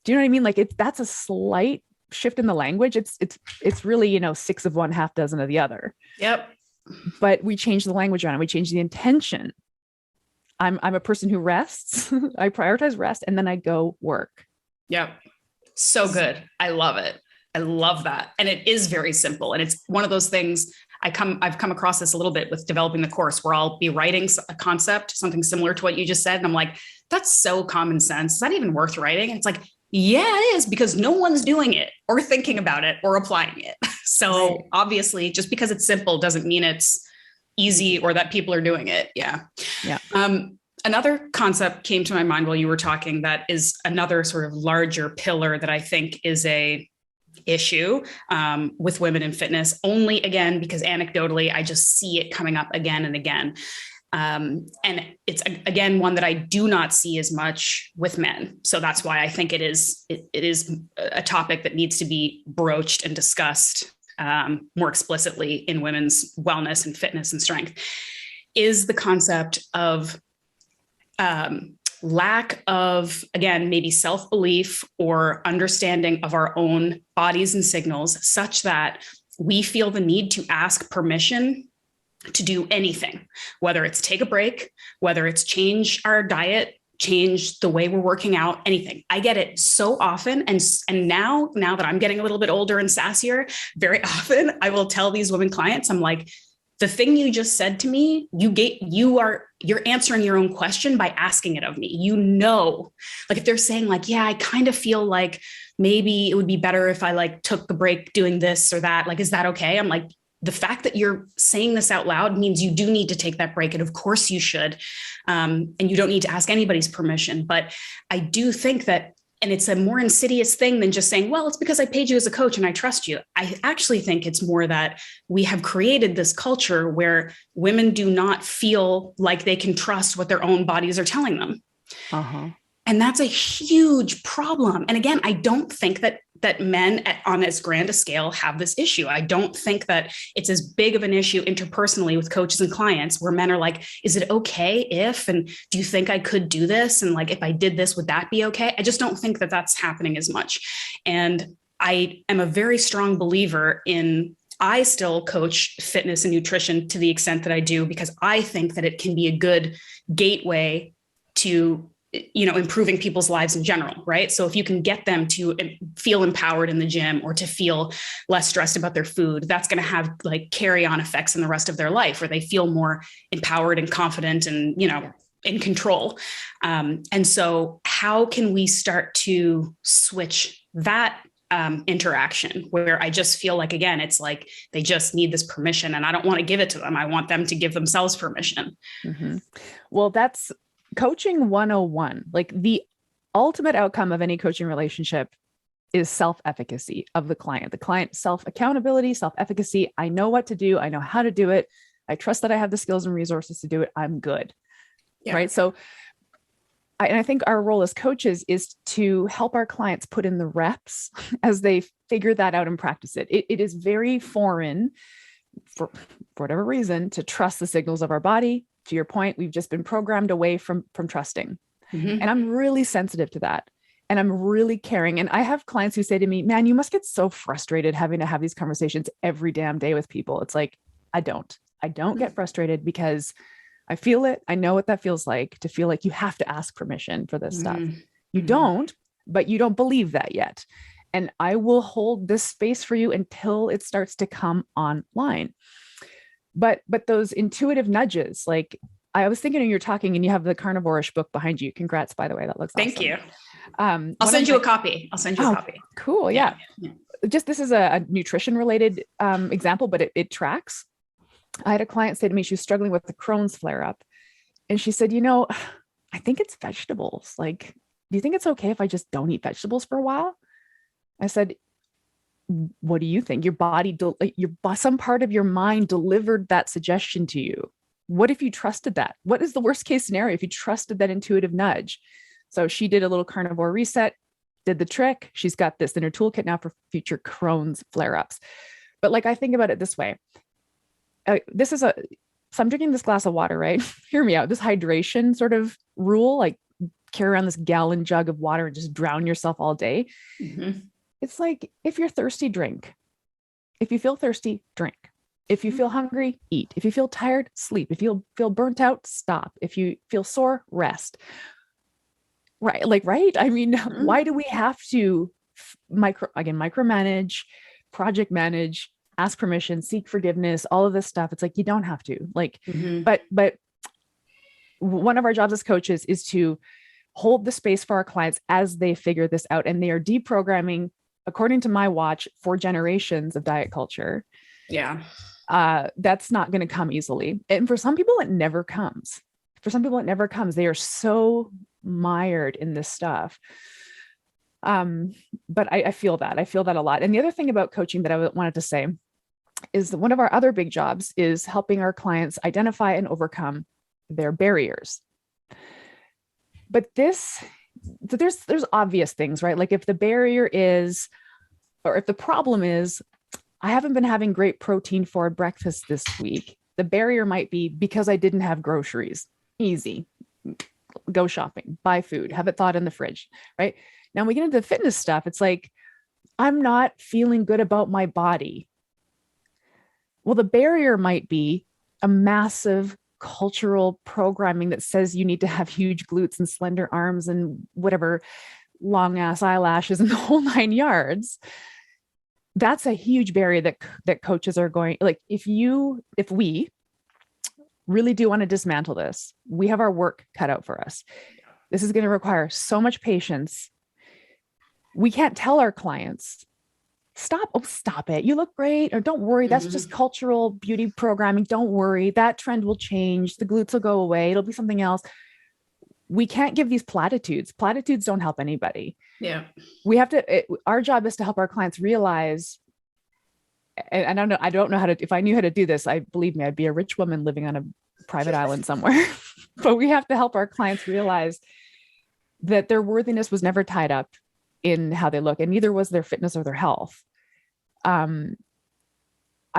Do you know what I mean? Like that's a slight shift in the language. It's really, 6 of one, half dozen of the other. Yep. But we change the language around it. We change the intention. I'm a person who rests. I prioritize rest, and then I go work. Yep. So good. I love it. I love that. And it is very simple. And it's one of those things I've come across this a little bit with developing the course, where I'll be writing a concept, something similar to what you just said. And I'm like, that's so common sense. Is that even worth writing? And it's like, yeah, it is, because no one's doing it or thinking about it or applying it. So obviously, just because it's simple doesn't mean it's easy or that people are doing it. Yeah. Yeah. Another concept came to my mind while you were talking that is another sort of larger pillar that I think is a issue with women in fitness, only again, because anecdotally, I just see it coming up again and again. And it's, again, one that I do not see as much with men. So that's why I think it is a topic that needs to be broached and discussed more explicitly in women's wellness and fitness and strength, is the concept of lack of, again, maybe self-belief or understanding of our own bodies and signals, such that we feel the need to ask permission to do anything, whether it's take a break, whether it's change our diet, change the way we're working out, anything. I get it so often. And now that I'm getting a little bit older and sassier, very often I will tell these women clients, I'm like, the thing you just said to me, you're answering your own question by asking it of me. Like if they're saying like, yeah, I kind of feel like maybe it would be better if I like took a break doing this or that. Like, is that okay? I'm like, the fact that you're saying this out loud means you do need to take that break. And of course you should. And you don't need to ask anybody's permission. But I do think that, and it's a more insidious thing than just saying, well, it's because I paid you as a coach and I trust you. I actually think it's more that we have created this culture where women do not feel like they can trust what their own bodies are telling them. Uh-huh. And that's a huge problem. And again, I don't think that men on as grand a scale have this issue. I don't think that it's as big of an issue interpersonally with coaches and clients where men are like, is it okay if, and do you think I could do this? And like, if I did this, would that be okay? I just don't think that that's happening as much. And I am a very strong believer I still coach fitness and nutrition to the extent that I do, because I think that it can be a good gateway to improving people's lives in general, right? So if you can get them to feel empowered in the gym or to feel less stressed about their food, that's going to have like carry on effects in the rest of their life where they feel more empowered and confident and, in control. And so how can we start to switch that interaction where I just feel like, again, it's like they just need this permission and I don't want to give it to them. I want them to give themselves permission. Mm-hmm. Well, that's coaching 101. Like the ultimate outcome of any coaching relationship is self-efficacy of the client self-accountability, self-efficacy. I know what to do. I know how to do it. I trust that I have the skills and resources to do it. I'm good. Yeah. Right. So I think our role as coaches is to help our clients put in the reps as they figure that out and practice it. It is very foreign for whatever reason to trust the signals of our body. To your point, we've just been programmed away from trusting. Mm-hmm. And I'm really sensitive to that. And I'm really caring. And I have clients who say to me, man, you must get so frustrated having to have these conversations every damn day with people. It's like, I don't get frustrated because I feel it. I know what that feels like to feel like you have to ask permission for this stuff. You don't, but you don't believe that yet. And I will hold this space for you until it starts to come online. But those intuitive nudges, like I was thinking when you're talking and you have the carnivore-ish book behind you. Congrats, by the way. That looks awesome. Thank you. I'll send you a copy. A copy. Cool. Yeah. Just, this is a nutrition related example, but it tracks. I had a client say to me, she was struggling with the Crohn's flare up. And she said, I think it's vegetables. Like, do you think it's okay if I just don't eat vegetables for a while? I said, what do you think? Your body, some part of your mind delivered that suggestion to you. What if you trusted that? What is the worst case scenario if you trusted that intuitive nudge? So she did a little carnivore reset, did the trick. She's got this in her toolkit now for future Crohn's flare-ups. But like, I think about it this way. So I'm drinking this glass of water, right? Hear me out. This hydration sort of rule, like carry around this gallon jug of water and just drown yourself all day. Mm-hmm. It's like, if you're thirsty, drink. If you feel thirsty, drink. If you feel hungry, eat. If you feel tired, sleep. If you feel burnt out, stop. If you feel sore, rest. Right. Like, right. I mean, why do we have to micromanage, project manage, ask permission, seek forgiveness, all of this stuff? It's like, you don't have to, like, but one of our jobs as coaches is to hold the space for our clients as they figure this out, and they are deprogramming according to my watch, 4 generations of diet culture. Yeah. That's not going to come easily. And for some people, it never comes. They are so mired in this stuff. But I feel that. I feel that a lot. And the other thing about coaching that I wanted to say is that one of our other big jobs is helping our clients identify and overcome their barriers. But there's obvious things, right? Like if the barrier is, or if the problem is, I haven't been having great protein forward breakfast this week. The barrier might be because I didn't have groceries. Easy. Go shopping, buy food, have it thawed in the fridge, right? Now we get into the fitness stuff. It's like, I'm not feeling good about my body. Well, the barrier might be a massive cultural programming that says you need to have huge glutes and slender arms and whatever, long ass eyelashes and the whole 9 yards. That's a huge barrier that coaches are going, like, if we really do want to dismantle this, we have our work cut out for us. This is going to require so much patience. We can't tell our clients, stop it. You look great. Or don't worry. That's just cultural beauty programming. Don't worry. That trend will change. The glutes will go away. It'll be something else. We can't give these platitudes. Platitudes don't help anybody. Yeah. We have to, our job is to help our clients realize, and I don't know how to, if I knew how to do this, believe me, I'd be a rich woman living on a private island somewhere. But we have to help our clients realize that their worthiness was never tied up in how they look, and neither was their fitness or their health. I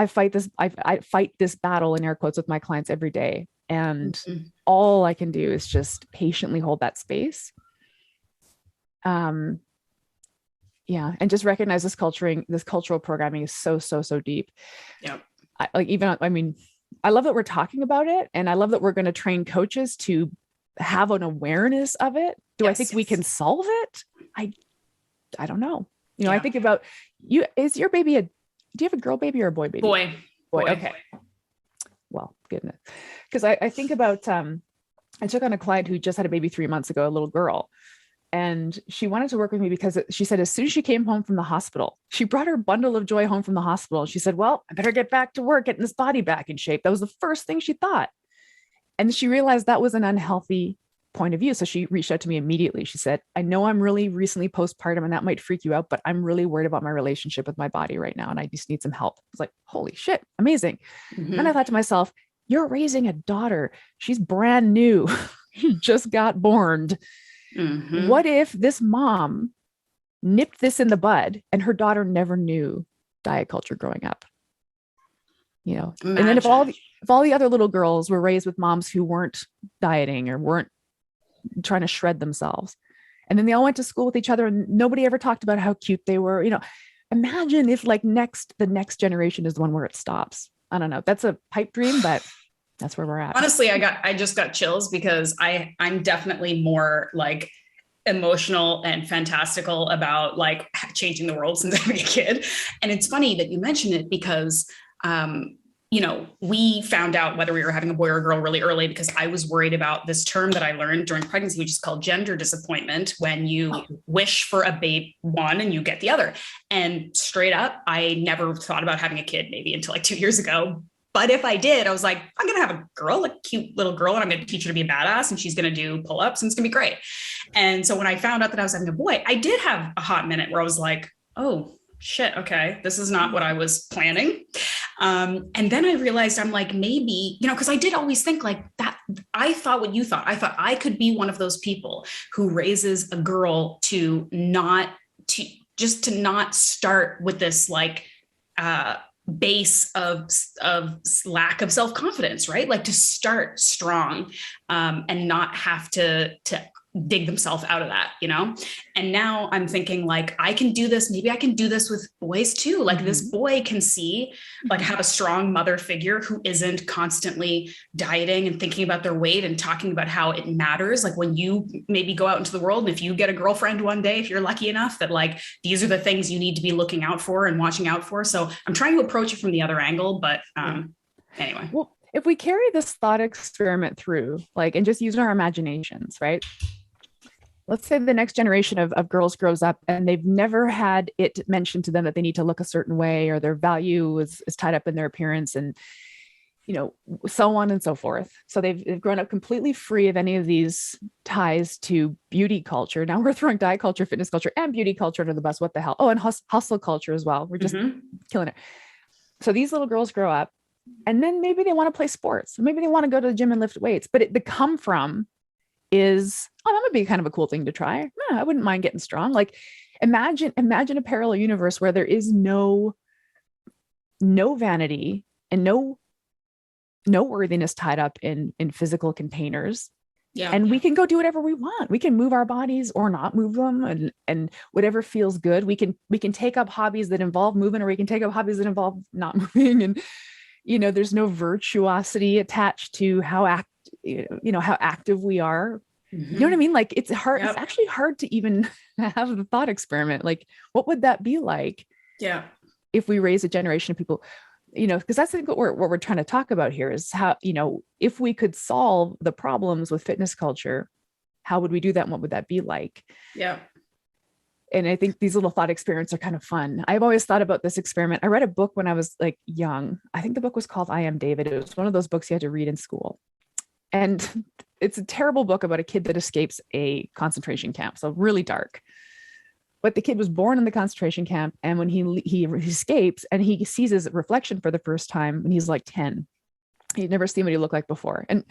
fight this battle in air quotes with my clients every day. And all I can do is just patiently hold that space. Yeah. And just recognize this cultural programming is so deep. Yeah. I love that we're talking about it. And I love that we're going to train coaches to have an awareness of it. Do I think we can solve it? I don't know. I think about you. Is your baby do you have a girl baby or a boy baby? Boy. Okay. Well, goodness. Because I think about, I took on a client who just had a baby 3 months ago, a little girl. And she wanted to work with me because she said, as soon as she came home from the hospital, she brought her bundle of joy home from the hospital. She said, well, I better get back to work, getting this body back in shape. That was the first thing she thought. And she realized that was an unhealthy point of view. So she reached out to me immediately. She said, I know I'm really recently postpartum and that might freak you out, but I'm really worried about my relationship with my body right now. And I just need some help. I was like, holy shit, amazing. And I thought to myself, you're raising a daughter. She's brand new. She just got born. What if this mom nipped this in the bud and her daughter never knew diet culture growing up? And then if all the other little girls were raised with moms who weren't dieting or weren't trying to shred themselves, and then they all went to school with each other and nobody ever talked about how cute they were, imagine if the next generation is the one where it stops. I don't know. That's a pipe dream, but that's where we're at. Honestly, I just got chills because I'm definitely more like emotional and fantastical about like changing the world since having a kid. And it's funny that you mention it because, we found out whether we were having a boy or a girl really early because I was worried about this term that I learned during pregnancy, which is called gender disappointment, when you wish for a babe one and you get the other. And straight up, I never thought about having a kid maybe until like 2 years ago. But if I did, I was like, I'm going to have a girl, a cute little girl, and I'm going to teach her to be a badass and she's going to do pull-ups and it's going to be great. And so when I found out that I was having a boy, I did have a hot minute where I was like, oh shit, okay, this is not what I was planning. And then I realized I'm like, maybe, because I did always think like that. I thought what you thought. I thought I could be one of those people who raises a girl to not start with this like, base of lack of self-confidence, right? Like to start strong, and not have to dig themselves out of that, And now I'm thinking like, I can do this. Maybe I can do this with boys too. Like this boy can see, like have a strong mother figure who isn't constantly dieting and thinking about their weight and talking about how it matters. Like when you maybe go out into the world, and if you get a girlfriend one day, if you're lucky enough that like, these are the things you need to be looking out for and watching out for. So I'm trying to approach it from the other angle, but anyway. Well, if we carry this thought experiment through, like, and just use our imaginations, right? let's say the next generation of girls grows up and they've never had it mentioned to them that they need to look a certain way, or their value is tied up in their appearance, and so on and so forth. So they've grown up completely free of any of these ties to beauty culture. Now we're throwing diet culture, fitness culture, and beauty culture under the bus. What the hell? Oh, and hustle culture as well. We're just killing it. So these little girls grow up, and then maybe they want to play sports. Maybe they want to go to the gym and lift weights, but the come from is, oh, that would be kind of a cool thing to try. I wouldn't mind getting strong. Like imagine a parallel universe where there is no vanity and no worthiness tied up in physical containers. Yeah. And we can go do whatever we want. We can move our bodies or not move them, and whatever feels good. We can take up hobbies that involve movement, or we can take up hobbies that involve not moving. And there's no virtuosity attached to how active we are. You know what I mean? Like it's hard. Yep. It's actually hard to even have the thought experiment. Like, what would that be like? Yeah. If we raise a generation of people, because that's what we're trying to talk about here is how, if we could solve the problems with fitness culture, how would we do that? And what would that be like? Yeah. And I think these little thought experiments are kind of fun. I've always thought about this experiment. I read a book when I was like young. I think the book was called I Am David. It was one of those books you had to read in school. And it's a terrible book about a kid that escapes a concentration camp. So really dark. But the kid was born in the concentration camp. And when he escapes and he sees his reflection for the first time when he's like 10, he'd never seen what he looked like before. And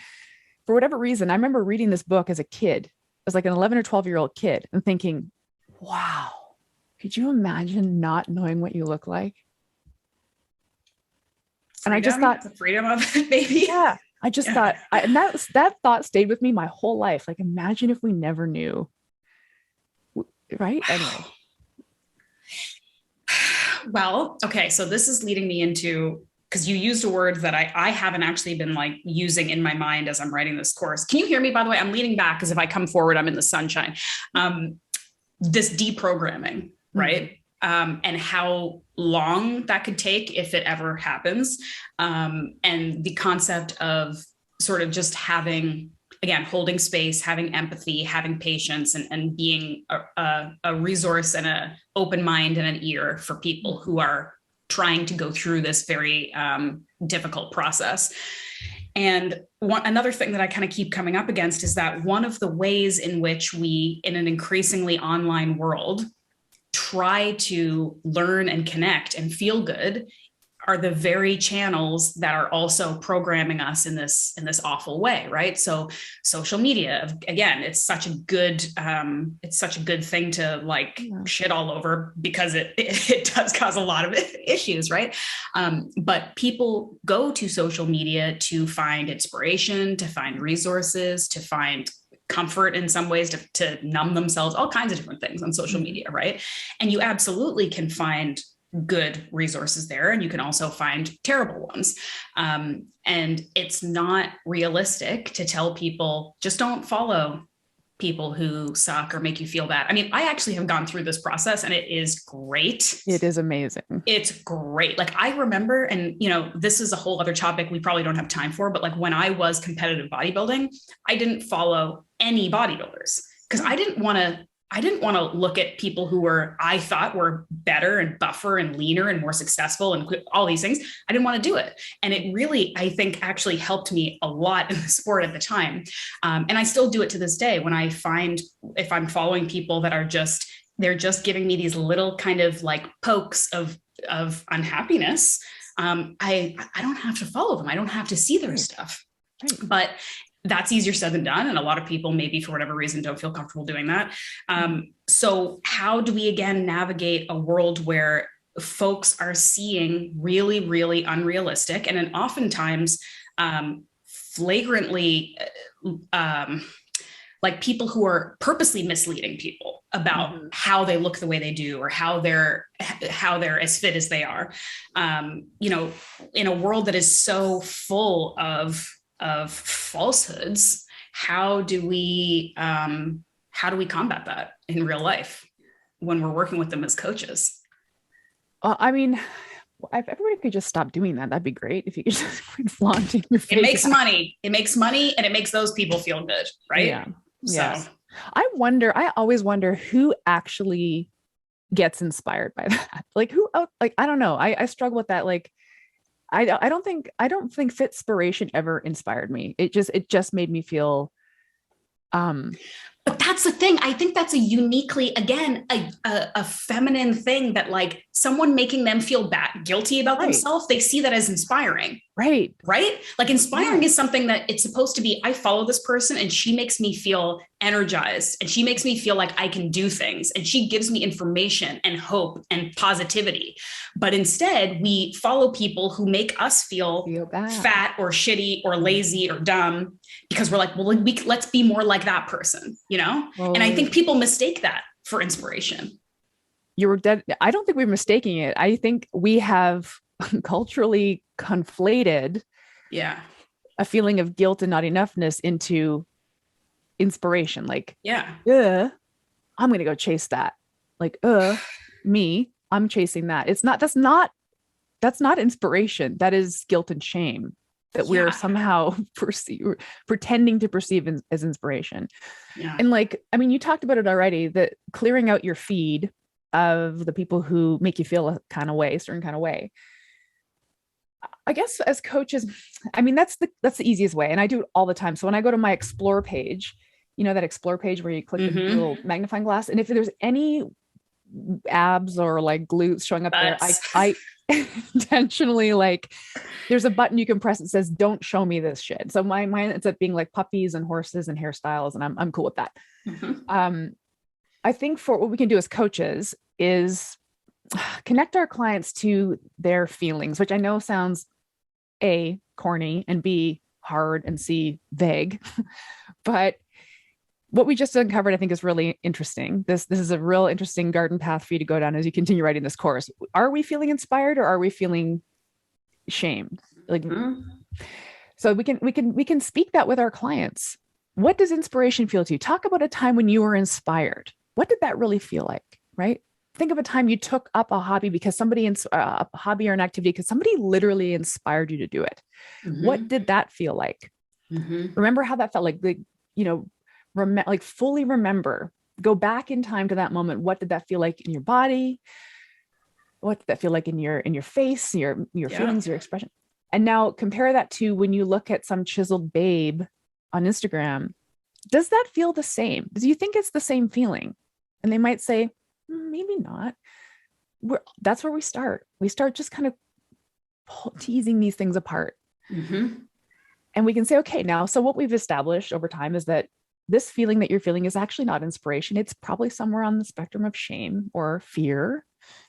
for whatever reason, I remember reading this book as a kid, as like an 11 or 12-year-old kid, and thinking, wow, could you imagine not knowing what you look like? Freedom, and I just thought, the freedom of it, baby. Yeah. I just thought, and that thought stayed with me my whole life. Like, imagine if we never knew. Right? Anyway. Well, okay. So this is leading me into, because you used a word that I haven't actually been like using in my mind as I'm writing this course. Can you hear me, by the way? I'm leaning back because if I come forward, I'm in the sunshine. This deprogramming, right? And how long that could take if it ever happens. And the concept of sort of just having, again, holding space, having empathy, having patience, and being a resource and an open mind and an ear for people who are trying to go through this very difficult process. And another thing that I kind of keep coming up against is that one of the ways in which we, in an increasingly online world, try to learn and connect and feel good are the very channels that are also programming us in this awful way, right? So social media, again, it's such a good thing to like shit all over because it does cause a lot of issues, right? But people go to social media to find inspiration, to find resources, to find comfort in some ways, to numb themselves, all kinds of different things on social media, right? And you absolutely can find good resources there, and you can also find terrible ones. And it's not realistic to tell people, just don't follow people who suck or make you feel bad. I mean, I actually have gone through this process and it is great. It is amazing. It's great. Like I remember, and this is a whole other topic we probably don't have time for, but like when I was competitive bodybuilding, I didn't follow any bodybuilders because I didn't want to look at people who I thought were better and buffer and leaner and more successful and all these things. I didn't want to do it. And it really, I think, actually helped me a lot in the sport at the time. And I still do it to this day when I find, if I'm following people that are they're just giving me these little kind of like pokes of unhappiness. I don't have to follow them. I don't have to see their stuff. Right. But that's easier said than done. And a lot of people, maybe for whatever reason, don't feel comfortable doing that. So how do we, again, navigate a world where folks are seeing really, really unrealistic and then oftentimes flagrantly like people who are purposely misleading people about how they look the way they do or how they're as fit as they are, in a world that is so full of falsehoods. How do we combat that in real life when we're working with them as coaches? I mean, if everybody could just stop doing that, that'd be great. If you could just quit flaunting your face. It makes money and it makes those people feel good, right? Yeah. So. Yes. I always wonder who actually gets inspired by that. Like like, I don't know. I struggle with that. Like, I don't think Fitspiration ever inspired me. It just made me feel, um, But that's the thing. I think that's a uniquely, again, a feminine thing that like someone making them feel bad, guilty about right, themselves, they see that as inspiring. right. Right? Like inspiring Yeah. is something that it's supposed to be. I follow this person and she makes me feel energized and she makes me feel like I can do things and she gives me information and hope and positivity. But instead, we follow people who make us feel Feel bad. fat or shitty or lazy or dumb because we're like, well, let's be more like that person, you know? And I think Totally. people mistake that for inspiration. You were dead. I don't think we're mistaking it. I think we have culturally conflated Yeah. a feeling of guilt and not enoughness into inspiration. Like, Yeah. I'm going to go chase that. Like, I'm chasing that. That's not inspiration. That is guilt and shame that we're Yeah. somehow pretending to perceive as inspiration. Yeah. And like, I mean, you talked about it already, that clearing out your feed of the people who make you feel a kind of way, a certain kind of way. I guess as coaches, I mean, that's the easiest way. And I do it all the time. So when I go to my explore page, you know, that explore page where you click the Mm-hmm. little magnifying glass. And if there's any abs or like glutes showing up there, That's I intentionally, like, there's a button you can press that says don't show me this shit. So mine ends up being like puppies and horses and hairstyles, and I'm cool with that. mm-hmm. I think for what we can do as coaches is connect our clients to their feelings, which I know sounds A, corny, and B, hard, and C, vague. But what we just uncovered, I think, is really interesting. This is a real interesting garden path for you to go down as you continue writing this course. Are we feeling inspired or are we feeling shamed? Like, Mm-hmm. so we can speak that with our clients. What does inspiration feel to you? Talk about a time when you were inspired. What did that really feel like? Right? Think of a time you took up a hobby because a hobby or an activity because somebody literally inspired you to do it. What Mm-hmm. did that feel like? Mm-hmm. Remember how that felt like, you know, like fully remember, go back in time to that moment. What did that feel like in your body? What did that feel like in your face, your Yeah. feelings, your expression? And now compare that to when you look at some chiseled babe on Instagram. Does that feel the same? Do you think it's the same feeling? And they might say, maybe not. That's where we start. We start just kind of teasing these things apart. Mm-hmm. And we can say, okay, now, so what we've established over time is that this feeling that you're feeling is actually not inspiration. It's probably somewhere on the spectrum of shame or fear.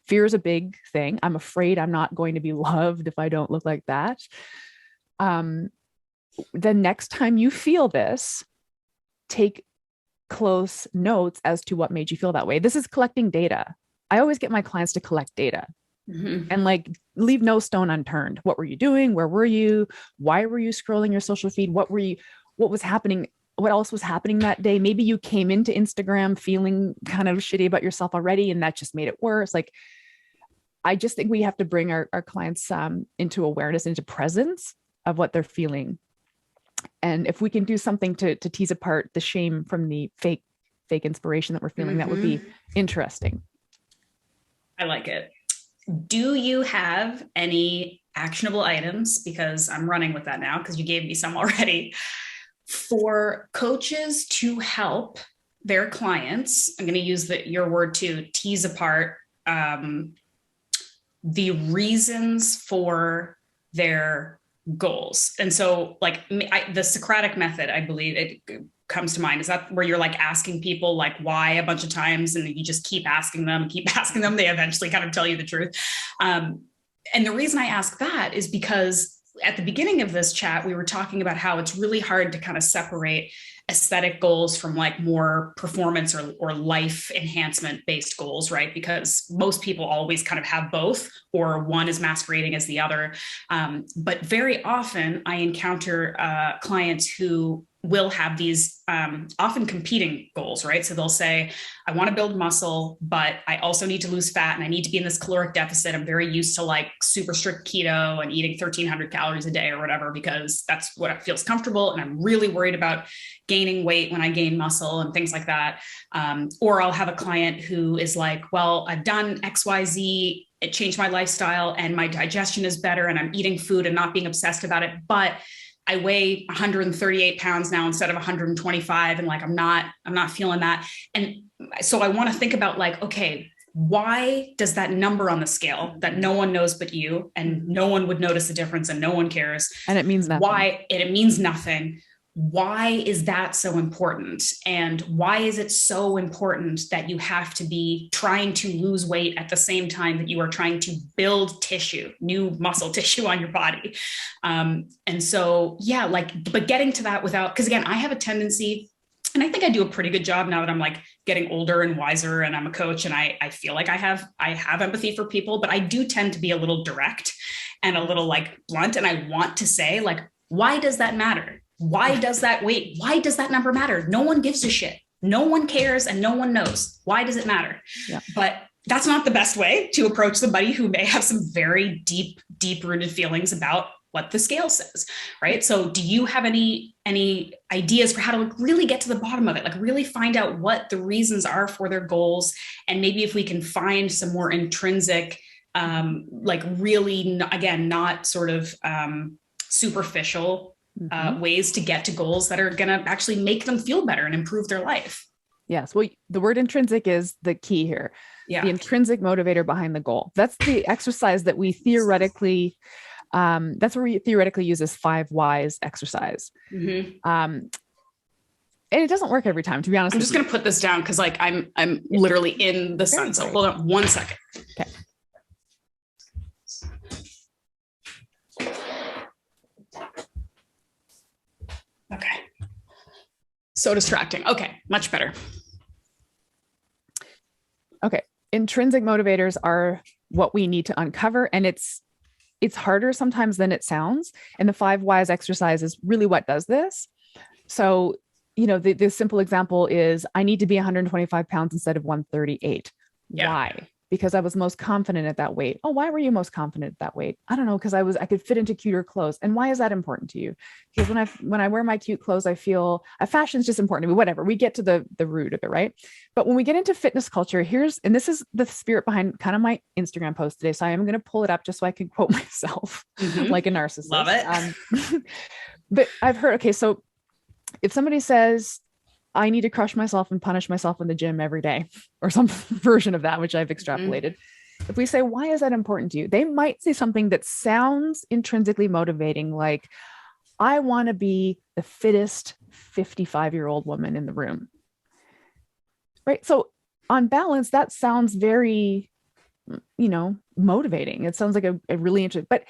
Fear is a big thing. I'm afraid I'm not going to be loved if I don't look like that. The next time you feel this, take close notes as to what made you feel that way. This is collecting data. I always get my clients to collect data Mm-hmm. and like leave no stone unturned. What were you doing? Where were you? Why were you scrolling your social feed? What was happening? What else was happening that day? Maybe you came into Instagram feeling kind of shitty about yourself already, and that just made it worse. Like, I just think we have to bring our clients into awareness, into presence of what they're feeling. And if we can do something to tease apart the shame from the fake inspiration that we're feeling, that would be Mm-hmm. interesting. I like it. Do you have any actionable items? Because I'm running with that now because you gave me some already for coaches to help their clients. I'm going to use your word to tease apart the reasons for their goals. And so, like the Socratic method, I believe it comes to mind. Is that where you're like asking people like why a bunch of times, and you just keep asking them, they eventually kind of tell you the truth. And the reason I ask that is because at the beginning of this chat, we were talking about how it's really hard to kind of separate aesthetic goals from like more performance or life enhancement based goals, right? Because most people always kind of have both, or one is masquerading as the other. But very often I encounter clients who will have these often competing goals, right? So they'll say, I want to build muscle, but I also need to lose fat and I need to be in this caloric deficit. I'm very used to like super strict keto and eating 1,300 calories a day or whatever, because that's what feels comfortable. And I'm really worried about gaining weight when I gain muscle and things like that. Or I'll have a client who is like, well, I've done XYZ, it changed my lifestyle and my digestion is better and I'm eating food and not being obsessed about it. But I weigh 138 pounds now instead of 125. And like, I'm not feeling that. And so I want to think about like, okay, why does that number on the scale that no one knows but you, and no one would notice the difference and no one cares. And it means nothing. Why it means nothing. Why is that so important? And why is it so important that you have to be trying to lose weight at the same time that you are trying to build tissue, new muscle tissue on your body? And so, yeah, like, but getting to that without, because again, I have a tendency, and I think I do a pretty good job now that I'm like getting older and wiser and I'm a coach and I feel like I have empathy for people, but I do tend to be a little direct and a little like blunt. And I want to say like, why does that matter? Why does that weight? Why does that number matter? No one gives a shit. No one cares and no one knows. Why does it matter? Yeah. But that's not the best way to approach somebody who may have some very deep rooted feelings about what the scale says, right? So do you have any ideas for how to really get to the bottom of it? Like really find out what the reasons are for their goals. And maybe if we can find some more intrinsic, like really, again, not sort of superficial ways to get to goals that are going to actually make them feel better and improve their life. Yes. Well, the word intrinsic is the key here. Yeah. The intrinsic motivator behind the goal. That's the exercise that we theoretically, that's where we theoretically use this 5 whys exercise. Mm-hmm. And it doesn't work every time, to be honest. I'm just going to put this down because like I'm literally in the sun. So hold on 1 second. Okay. Okay. So distracting. Okay. Much better. Okay. Intrinsic motivators are what we need to uncover. And it's harder sometimes than it sounds. And the 5 whys exercise is really what does this. So, you know, the simple example is I need to be 125 pounds instead of 138. Yeah. Why? Because I was most confident at that weight. Oh, why were you most confident at that weight? I don't know. Because I could fit into cuter clothes. And why is that important to you? Because when I wear my cute clothes, I feel fashion is just important to me. Whatever. We get to the root of it, right? But when we get into fitness culture, and this is the spirit behind kind of my Instagram post today. So I am going to pull it up just so I can quote myself like a narcissist. Love it. But I've heard, okay, so if somebody says, I need to crush myself and punish myself in the gym every day, or some version of that, which I've extrapolated. Mm-hmm. If we say, why is that important to you? They might say something that sounds intrinsically motivating, like, I want to be the fittest 55-year-old woman in the room. Right. So on balance, that sounds very, motivating. It sounds like a really interesting, but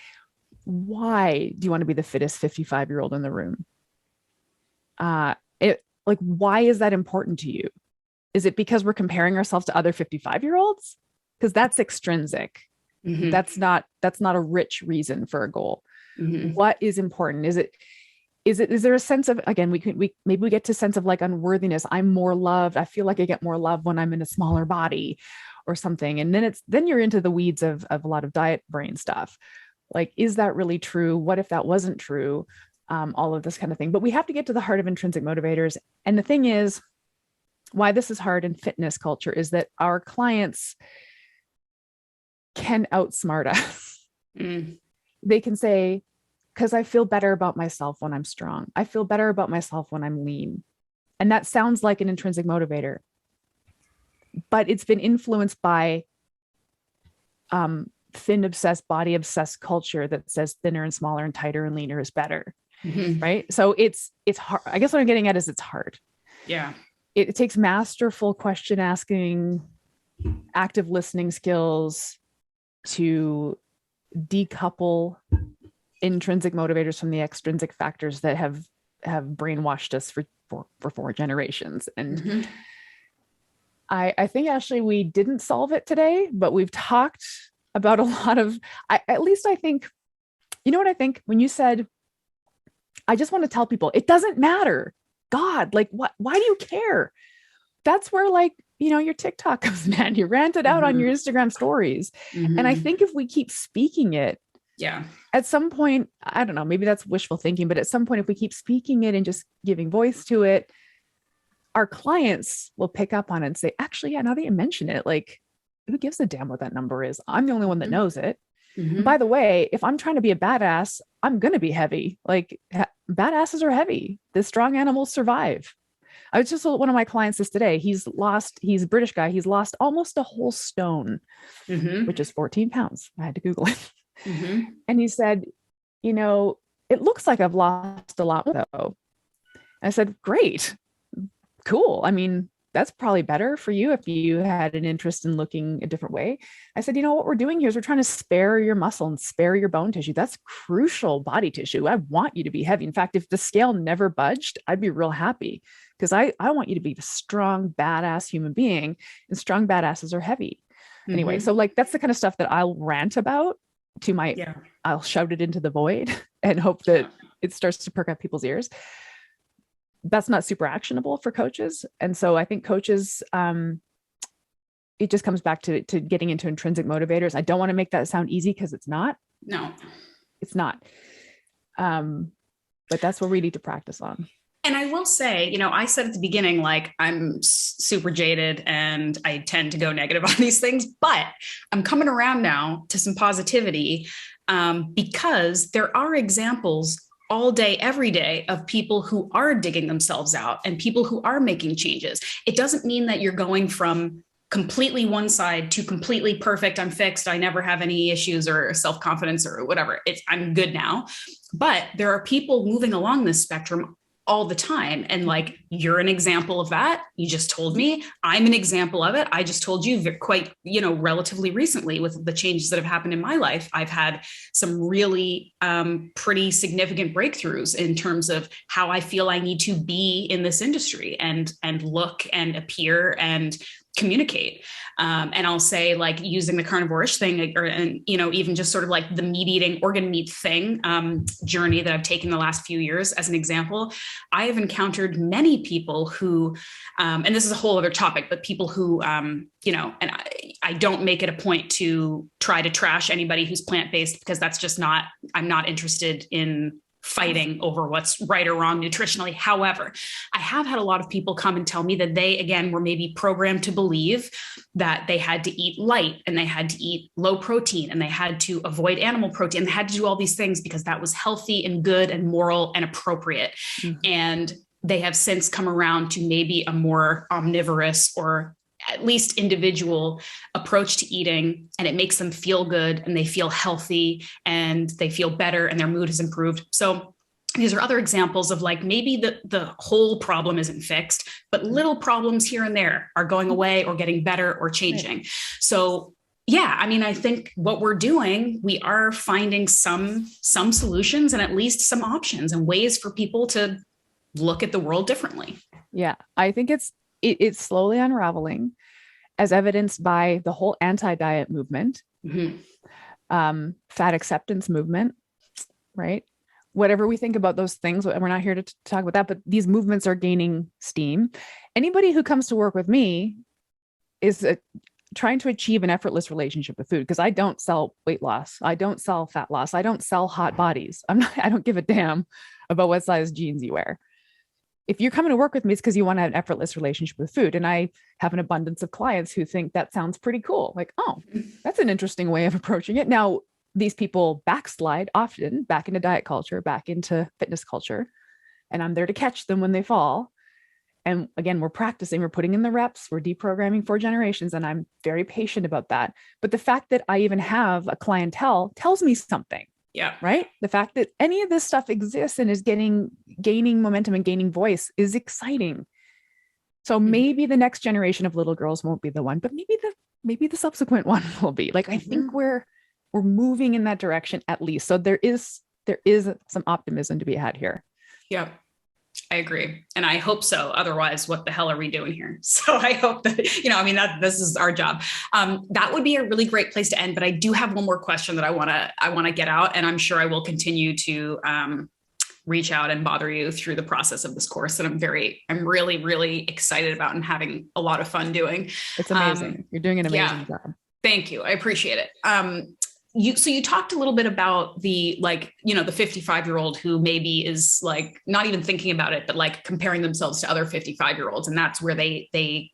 why do you want to be the fittest 55-year-old in the room? Like, why is that important to you? Is it because we're comparing ourselves to other 55-year-olds? Because that's extrinsic. Mm-hmm. That's not a rich reason for a goal. Mm-hmm. What is important? Is there a sense of, again, maybe we get to a sense of like unworthiness. I'm more loved. I feel like I get more love when I'm in a smaller body or something. And then you're into the weeds of a lot of diet brain stuff. Like, is that really true? What if that wasn't true? All of this kind of thing. But we have to get to the heart of intrinsic motivators. And the thing is, why this is hard in fitness culture is that our clients can outsmart us. Mm. They can say, because I feel better about myself when I'm strong. I feel better about myself when I'm lean. And that sounds like an intrinsic motivator. But it's been influenced by thin obsessed, body obsessed culture that says thinner and smaller and tighter and leaner is better. Mm-hmm. Right. So it's hard. I guess what I'm getting at is it's hard. Yeah. It takes masterful question asking, active listening skills to decouple intrinsic motivators from the extrinsic factors that have brainwashed us for 4 generations. And mm-hmm. I think, Ashleigh, we didn't solve it today, but we've talked about a lot of, at least I think, you know what I think? When you said, I just want to tell people, it doesn't matter God, like why do you care? That's where like, your TikTok comes, man. You rant it out on your Instagram stories. And I think if we keep speaking it, at some point, I don't know, maybe that's wishful thinking, but at some point, if we keep speaking it and just giving voice to it, our clients will pick up on it and say, actually, yeah, now that you mention it, like, who gives a damn what that number is? I'm the only one that knows it. And by the way, if I'm trying to be a badass, I'm going to be heavy. Like badasses are heavy. The strong animals survive. I was just one of my clients this today. He's a British guy. He's lost almost a whole stone, which is 14 pounds. I had to Google it. And he said, it looks like I've lost a lot more though. And I said, great, cool. I mean, that's probably better for you if you had an interest in looking a different way. I said, what we're doing here is we're trying to spare your muscle and spare your bone tissue. That's crucial body tissue. I want you to be heavy. In fact, if the scale never budged, I'd be real happy because I want you to be a strong, badass human being, and strong badasses are heavy. Anyway, so like, that's the kind of stuff that I'll rant about I'll shout it into the void and hope that it starts to perk up people's ears. That's not super actionable for coaches. And so I think coaches, it just comes back to getting into intrinsic motivators. I don't want to make that sound easy because it's not. No, it's not. But that's what we need to practice on. And I will say, I said at the beginning, like I'm super jaded and I tend to go negative on these things, but I'm coming around now to some positivity because there are examples all day, every day of people who are digging themselves out and people who are making changes. It doesn't mean that you're going from completely one side to completely perfect. I'm fixed. I never have any issues or self-confidence or whatever. I'm good now. But there are people moving along this spectrum all the time. And like, you're an example of that. You just told me. I'm an example of it. I just told you quite, relatively recently with the changes that have happened in my life, I've had some really pretty significant breakthroughs in terms of how I feel I need to be in this industry and look and appear and communicate. And I'll say like using the carnivore-ish thing even just sort of like the meat eating organ meat thing journey that I've taken the last few years as an example, I have encountered many people who, and this is a whole other topic, but people who, and I don't make it a point to try to trash anybody who's plant-based because that's just I'm not interested in fighting over what's right or wrong nutritionally. However, I have had a lot of people come and tell me that they, again, were maybe programmed to believe that they had to eat light and they had to eat low protein and they had to avoid animal protein. They had to do all these things because that was healthy and good and moral and appropriate. And they have since come around to maybe a more omnivorous or at least individual approach to eating, and it makes them feel good and they feel healthy and they feel better and their mood has improved. So these are other examples of like, maybe the whole problem isn't fixed, but little problems here and there are going away or getting better or changing. Right. So yeah, I mean, I think what we're doing, we are finding some solutions and at least some options and ways for people to look at the world differently. Yeah, I think it's slowly unraveling, as evidenced by the whole anti-diet movement, fat acceptance movement, right? Whatever we think about those things, we're not here to talk about that, but these movements are gaining steam. Anybody who comes to work with me is trying to achieve an effortless relationship with food, because I don't sell weight loss. I don't sell fat loss. I don't sell hot bodies. I don't give a damn about what size jeans you wear. If you're coming to work with me, it's because you want to have an effortless relationship with food. And I have an abundance of clients who think that sounds pretty cool. Like, oh, that's an interesting way of approaching it. Now, these people backslide often back into diet culture, back into fitness culture. And I'm there to catch them when they fall. And again, we're practicing, we're putting in the reps, we're deprogramming 4 generations. And I'm very patient about that. But the fact that I even have a clientele tells me something. Yeah. Right. The fact that any of this stuff exists and is gaining momentum and gaining voice is exciting. So maybe the next generation of little girls won't be the one, but maybe the subsequent one will be. Like, I think we're moving in that direction at least. So there is some optimism to be had here. Yeah. I agree. And I hope so. Otherwise, what the hell are we doing here? So I hope that, that this is our job. That would be a really great place to end. But I do have one more question that I want to get out. And I'm sure I will continue to reach out and bother you through the process of this course that I'm really, really excited about and having a lot of fun doing. It's amazing. You're doing an amazing job. Thank you. I appreciate it. So you talked a little bit about the, like, the 55-year-old who maybe is like not even thinking about it, but like comparing themselves to other 55-year-olds. And that's where they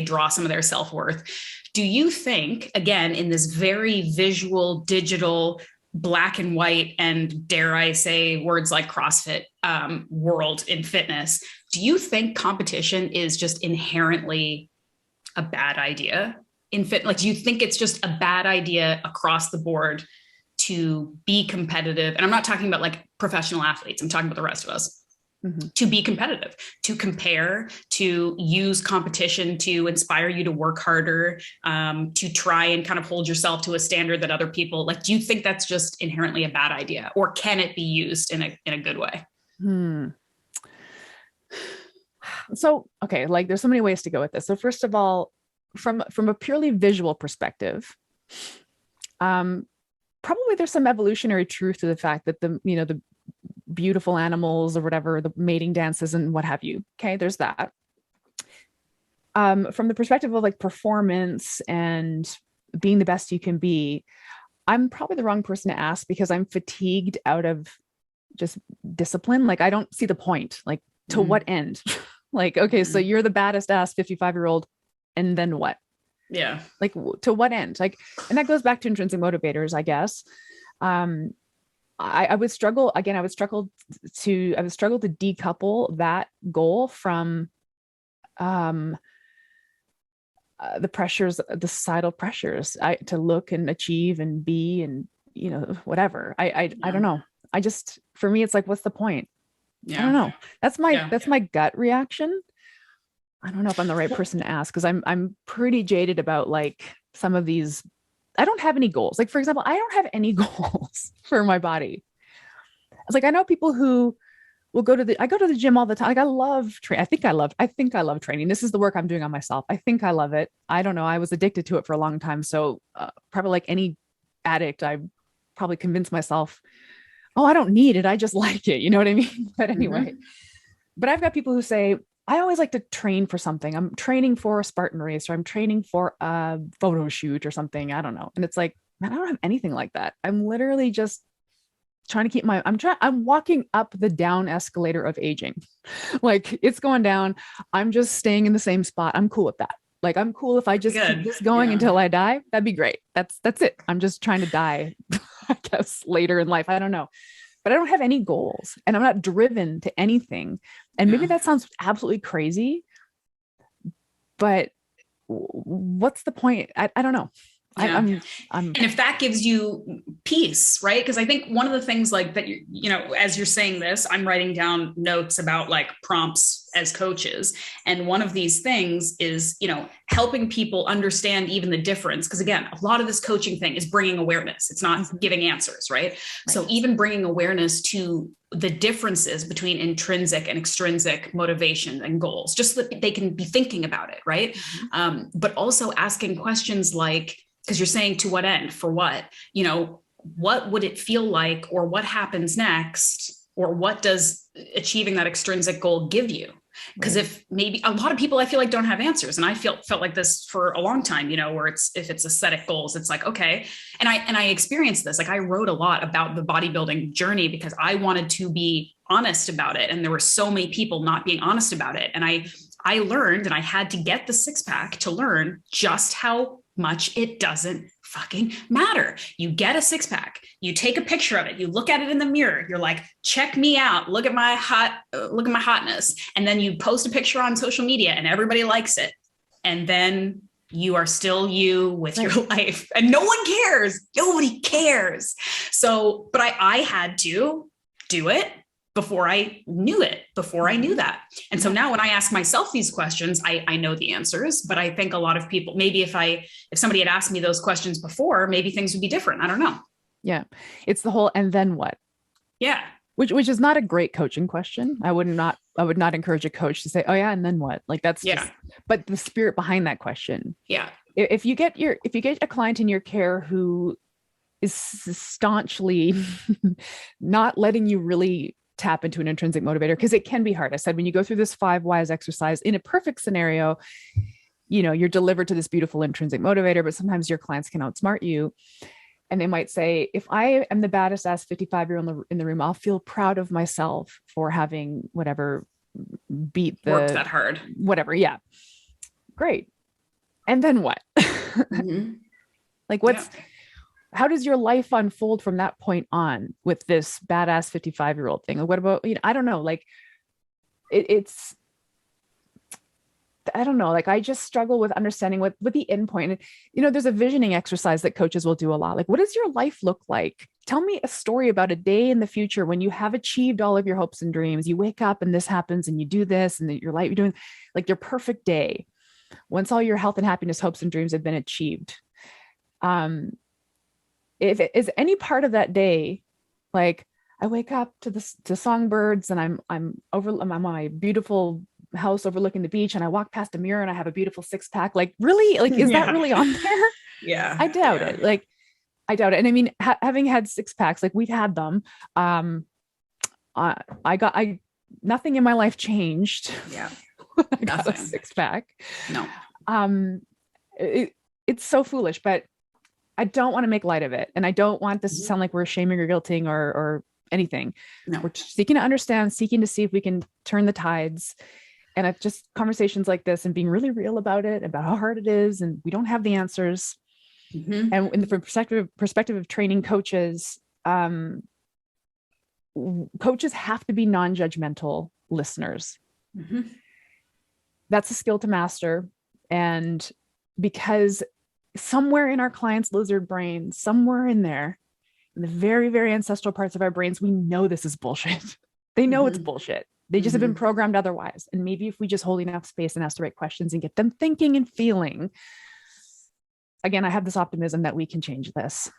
draw some of their self-worth. Do you think, again, in this very visual, digital, black and white, and dare I say words like CrossFit world in fitness, do you think competition is just inherently a bad idea in fit? Like, do you think it's just a bad idea across the board to be competitive? And I'm not talking about like professional athletes. I'm talking about the rest of us. Mm-hmm. To be competitive, to compare, to use competition to inspire you to work harder, to try and kind of hold yourself to a standard that other people like. Do you think that's just inherently a bad idea, or can it be used in a good way? So, okay, like there's so many ways to go with this. So first of all, from a purely visual perspective, probably there's some evolutionary truth to the fact that the beautiful animals or whatever, the mating dances and what have you. Okay, there's that. From the perspective of like performance and being the best you can be, I'm probably the wrong person to ask because I'm fatigued out of just discipline. Like I don't see the point. Like to what end? Like, okay, so you're the baddest ass 55-year-old, and then what? Yeah. Like to what end? Like, and that goes back to intrinsic motivators, I guess. I would struggle to decouple that goal from the pressures, the societal pressures to look and achieve and be and whatever. I don't know. For me, it's like, what's the point? Yeah. I don't know. That's my gut reaction. I don't know if I'm the right person to ask because I'm pretty jaded about like some of these. I don't have any goals. Like, for example, I don't have any goals for my body. It's like, I know people who will go to the gym all the time. Like I love training. I think I love training. This is the work I'm doing on myself. I think I love it. I don't know. I was addicted to it for a long time. So probably like any addict, I probably convinced myself, oh, I don't need it. I just like it. You know what I mean? But anyway, but I've got people who say, I always like to train for something. I'm training for a Spartan race, or I'm training for a photo shoot or something. I don't know. And it's like, man, I don't have anything like that. I'm literally just trying to keep I'm walking up the down escalator of aging. Like it's going down. I'm just staying in the same spot. I'm cool with that. Like, I'm cool if I just keep this going until I die. That'd be great. That's it. I'm just trying to die, I guess, later in life. I don't know. But I don't have any goals and I'm not driven to anything. And maybe that sounds absolutely crazy, but what's the point? I don't know. Yeah. And if that gives you peace, right? Because I think one of the things like that, as you're saying this, I'm writing down notes about like prompts as coaches. And one of these things is, helping people understand even the difference. Because again, a lot of this coaching thing is bringing awareness. It's not giving answers, right? So even bringing awareness to the differences between intrinsic and extrinsic motivation and goals, just so that they can be thinking about it, right? But also asking questions like, because you're saying to what end, for what, what would it feel like, or what happens next, or what does achieving that extrinsic goal give you? Because if maybe a lot of people, I feel like, don't have answers. And I felt like this for a long time, where if it's aesthetic goals, it's like, okay. And I experienced this, like I wrote a lot about the bodybuilding journey because I wanted to be honest about it. And there were so many people not being honest about it. And I learned, and I had to get the 6-pack to learn just how much it doesn't fucking matter. You get a 6-pack, you take a picture of it, you look at it in the mirror, you're like, check me out, look at my hotness. And then you post a picture on social media and everybody likes it. And then you are still you with your life and no one cares. Nobody cares. So, but I had to do it before I knew it, before I knew that. And so now when I ask myself these questions, I know the answers, but I think a lot of people, maybe if somebody had asked me those questions before, maybe things would be different. I don't know. Yeah. It's the whole, and then what? Yeah. Which is not a great coaching question. I would not encourage a coach to say, oh yeah, and then what? Like that's but the spirit behind that question. Yeah. If you get a client in your care who is staunchly not letting you really tap into an intrinsic motivator, because it can be hard. I said, when you go through this 5 whys exercise, in a perfect scenario, you're delivered to this beautiful intrinsic motivator, but sometimes your clients can outsmart you. And they might say, if I am the baddest ass 55-year-old in the room, I'll feel proud of myself for having whatever beat the worked that hard. Whatever. Yeah. Great. And then what? Mm-hmm. Like how does your life unfold from that point on with this badass 55-year-old thing? Like, what about, I don't know, like it's, I don't know, like I just struggle with understanding what the end point. There's a visioning exercise that coaches will do a lot. Like, what does your life look like? Tell me a story about a day in the future when you have achieved all of your hopes and dreams. You wake up and this happens and you do this and your life, you're doing like your perfect day. Once all your health and happiness, hopes and dreams have been achieved. If it is any part of that day, like I wake up to songbirds and I'm on my beautiful house overlooking the beach and I walk past a mirror and I have a beautiful 6-pack. Like, really? Like, is that really on there? Yeah. I doubt it. Like, I doubt it. And I mean, having had 6-packs, like we've had them, nothing in my life changed. Yeah. I got a 6-pack. No. It's so foolish, but I don't want to make light of it. And I don't want this to sound like we're shaming or guilting or anything. No. We're seeking to understand, seeking to see if we can turn the tides. And it's just conversations like this and being really real about it, about how hard it is. And we don't have the answers. Mm-hmm. And in the perspective of training coaches, coaches have to be non-judgmental listeners. Mm-hmm. That's a skill to master. And because somewhere in our clients' lizard brains, somewhere in there, in the very, very ancestral parts of our brains, we know this is bullshit. They know it's bullshit. They just have been programmed otherwise. And maybe if we just hold enough space and ask the right questions and get them thinking and feeling, again, I have this optimism that we can change this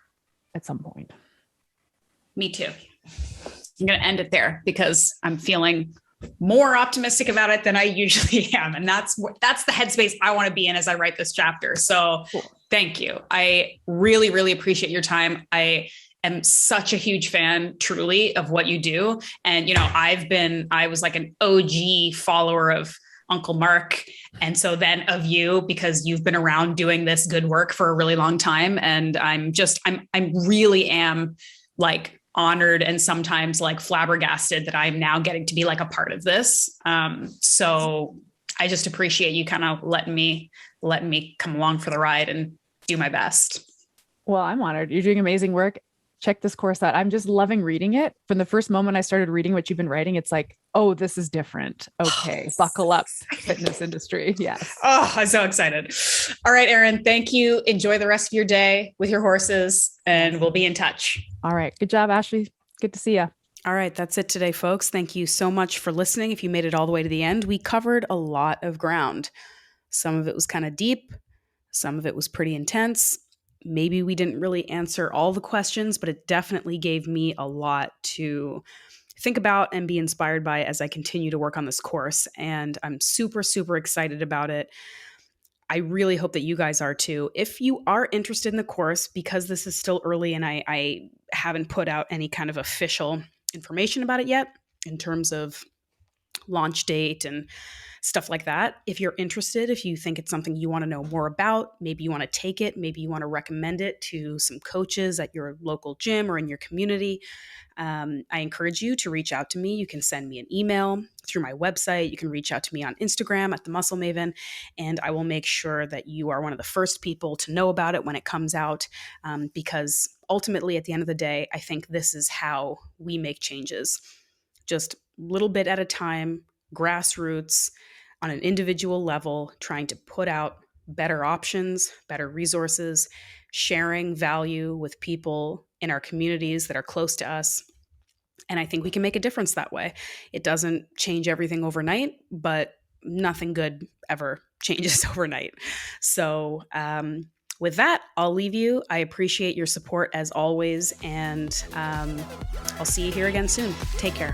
at some point. Me too. I'm going to end it there because I'm feeling more optimistic about it than I usually am. And that's the headspace I want to be in as I write this chapter. So cool. Thank you. I really, really appreciate your time. I am such a huge fan, truly, of what you do. And, I was like an OG follower of Uncle Mark. And so then of you, because you've been around doing this good work for a really long time. And I really am like honored and sometimes like flabbergasted that I'm now getting to be like a part of this. So I just appreciate you kind of letting me come along for the ride and do my best. Well, I'm honored. You're doing amazing work. Check this course out. I'm just loving reading it. From the first moment I started reading what you've been writing, it's like, oh, this is different. Okay. Buckle up, fitness industry. Yes. Oh, I'm so excited. All right, Erin, thank you. Enjoy the rest of your day with your horses and we'll be in touch. All right. Good job, Ashleigh. Good to see you. All right. That's it today, folks. Thank you so much for listening. If you made it all the way to the end, we covered a lot of ground. Some of it was kind of deep. Some of it was pretty intense. Maybe we didn't really answer all the questions, but it definitely gave me a lot to think about and be inspired by as I continue to work on this course. And I'm super, super excited about it. I really hope that you guys are too. If you are interested in the course, because this is still early and I haven't put out any kind of official information about it yet in terms of launch date and stuff like that. If you're interested, if you think it's something you want to know more about, maybe you want to take it, maybe you want to recommend it to some coaches at your local gym or in your community, I encourage you to reach out to me. You can send me an email through my website. You can reach out to me on Instagram at The Muscle Maven, and I will make sure that you are one of the first people to know about it when it comes out, because ultimately, at the end of the day, I think this is how we make changes. Just a little bit at a time, grassroots, on an individual level, trying to put out better options, better resources, sharing value with people in our communities that are close to us. And I think we can make a difference that way. It doesn't change everything overnight, but nothing good ever changes overnight. So with that, I'll leave you. I appreciate your support as always, and I'll see you here again soon. Take care.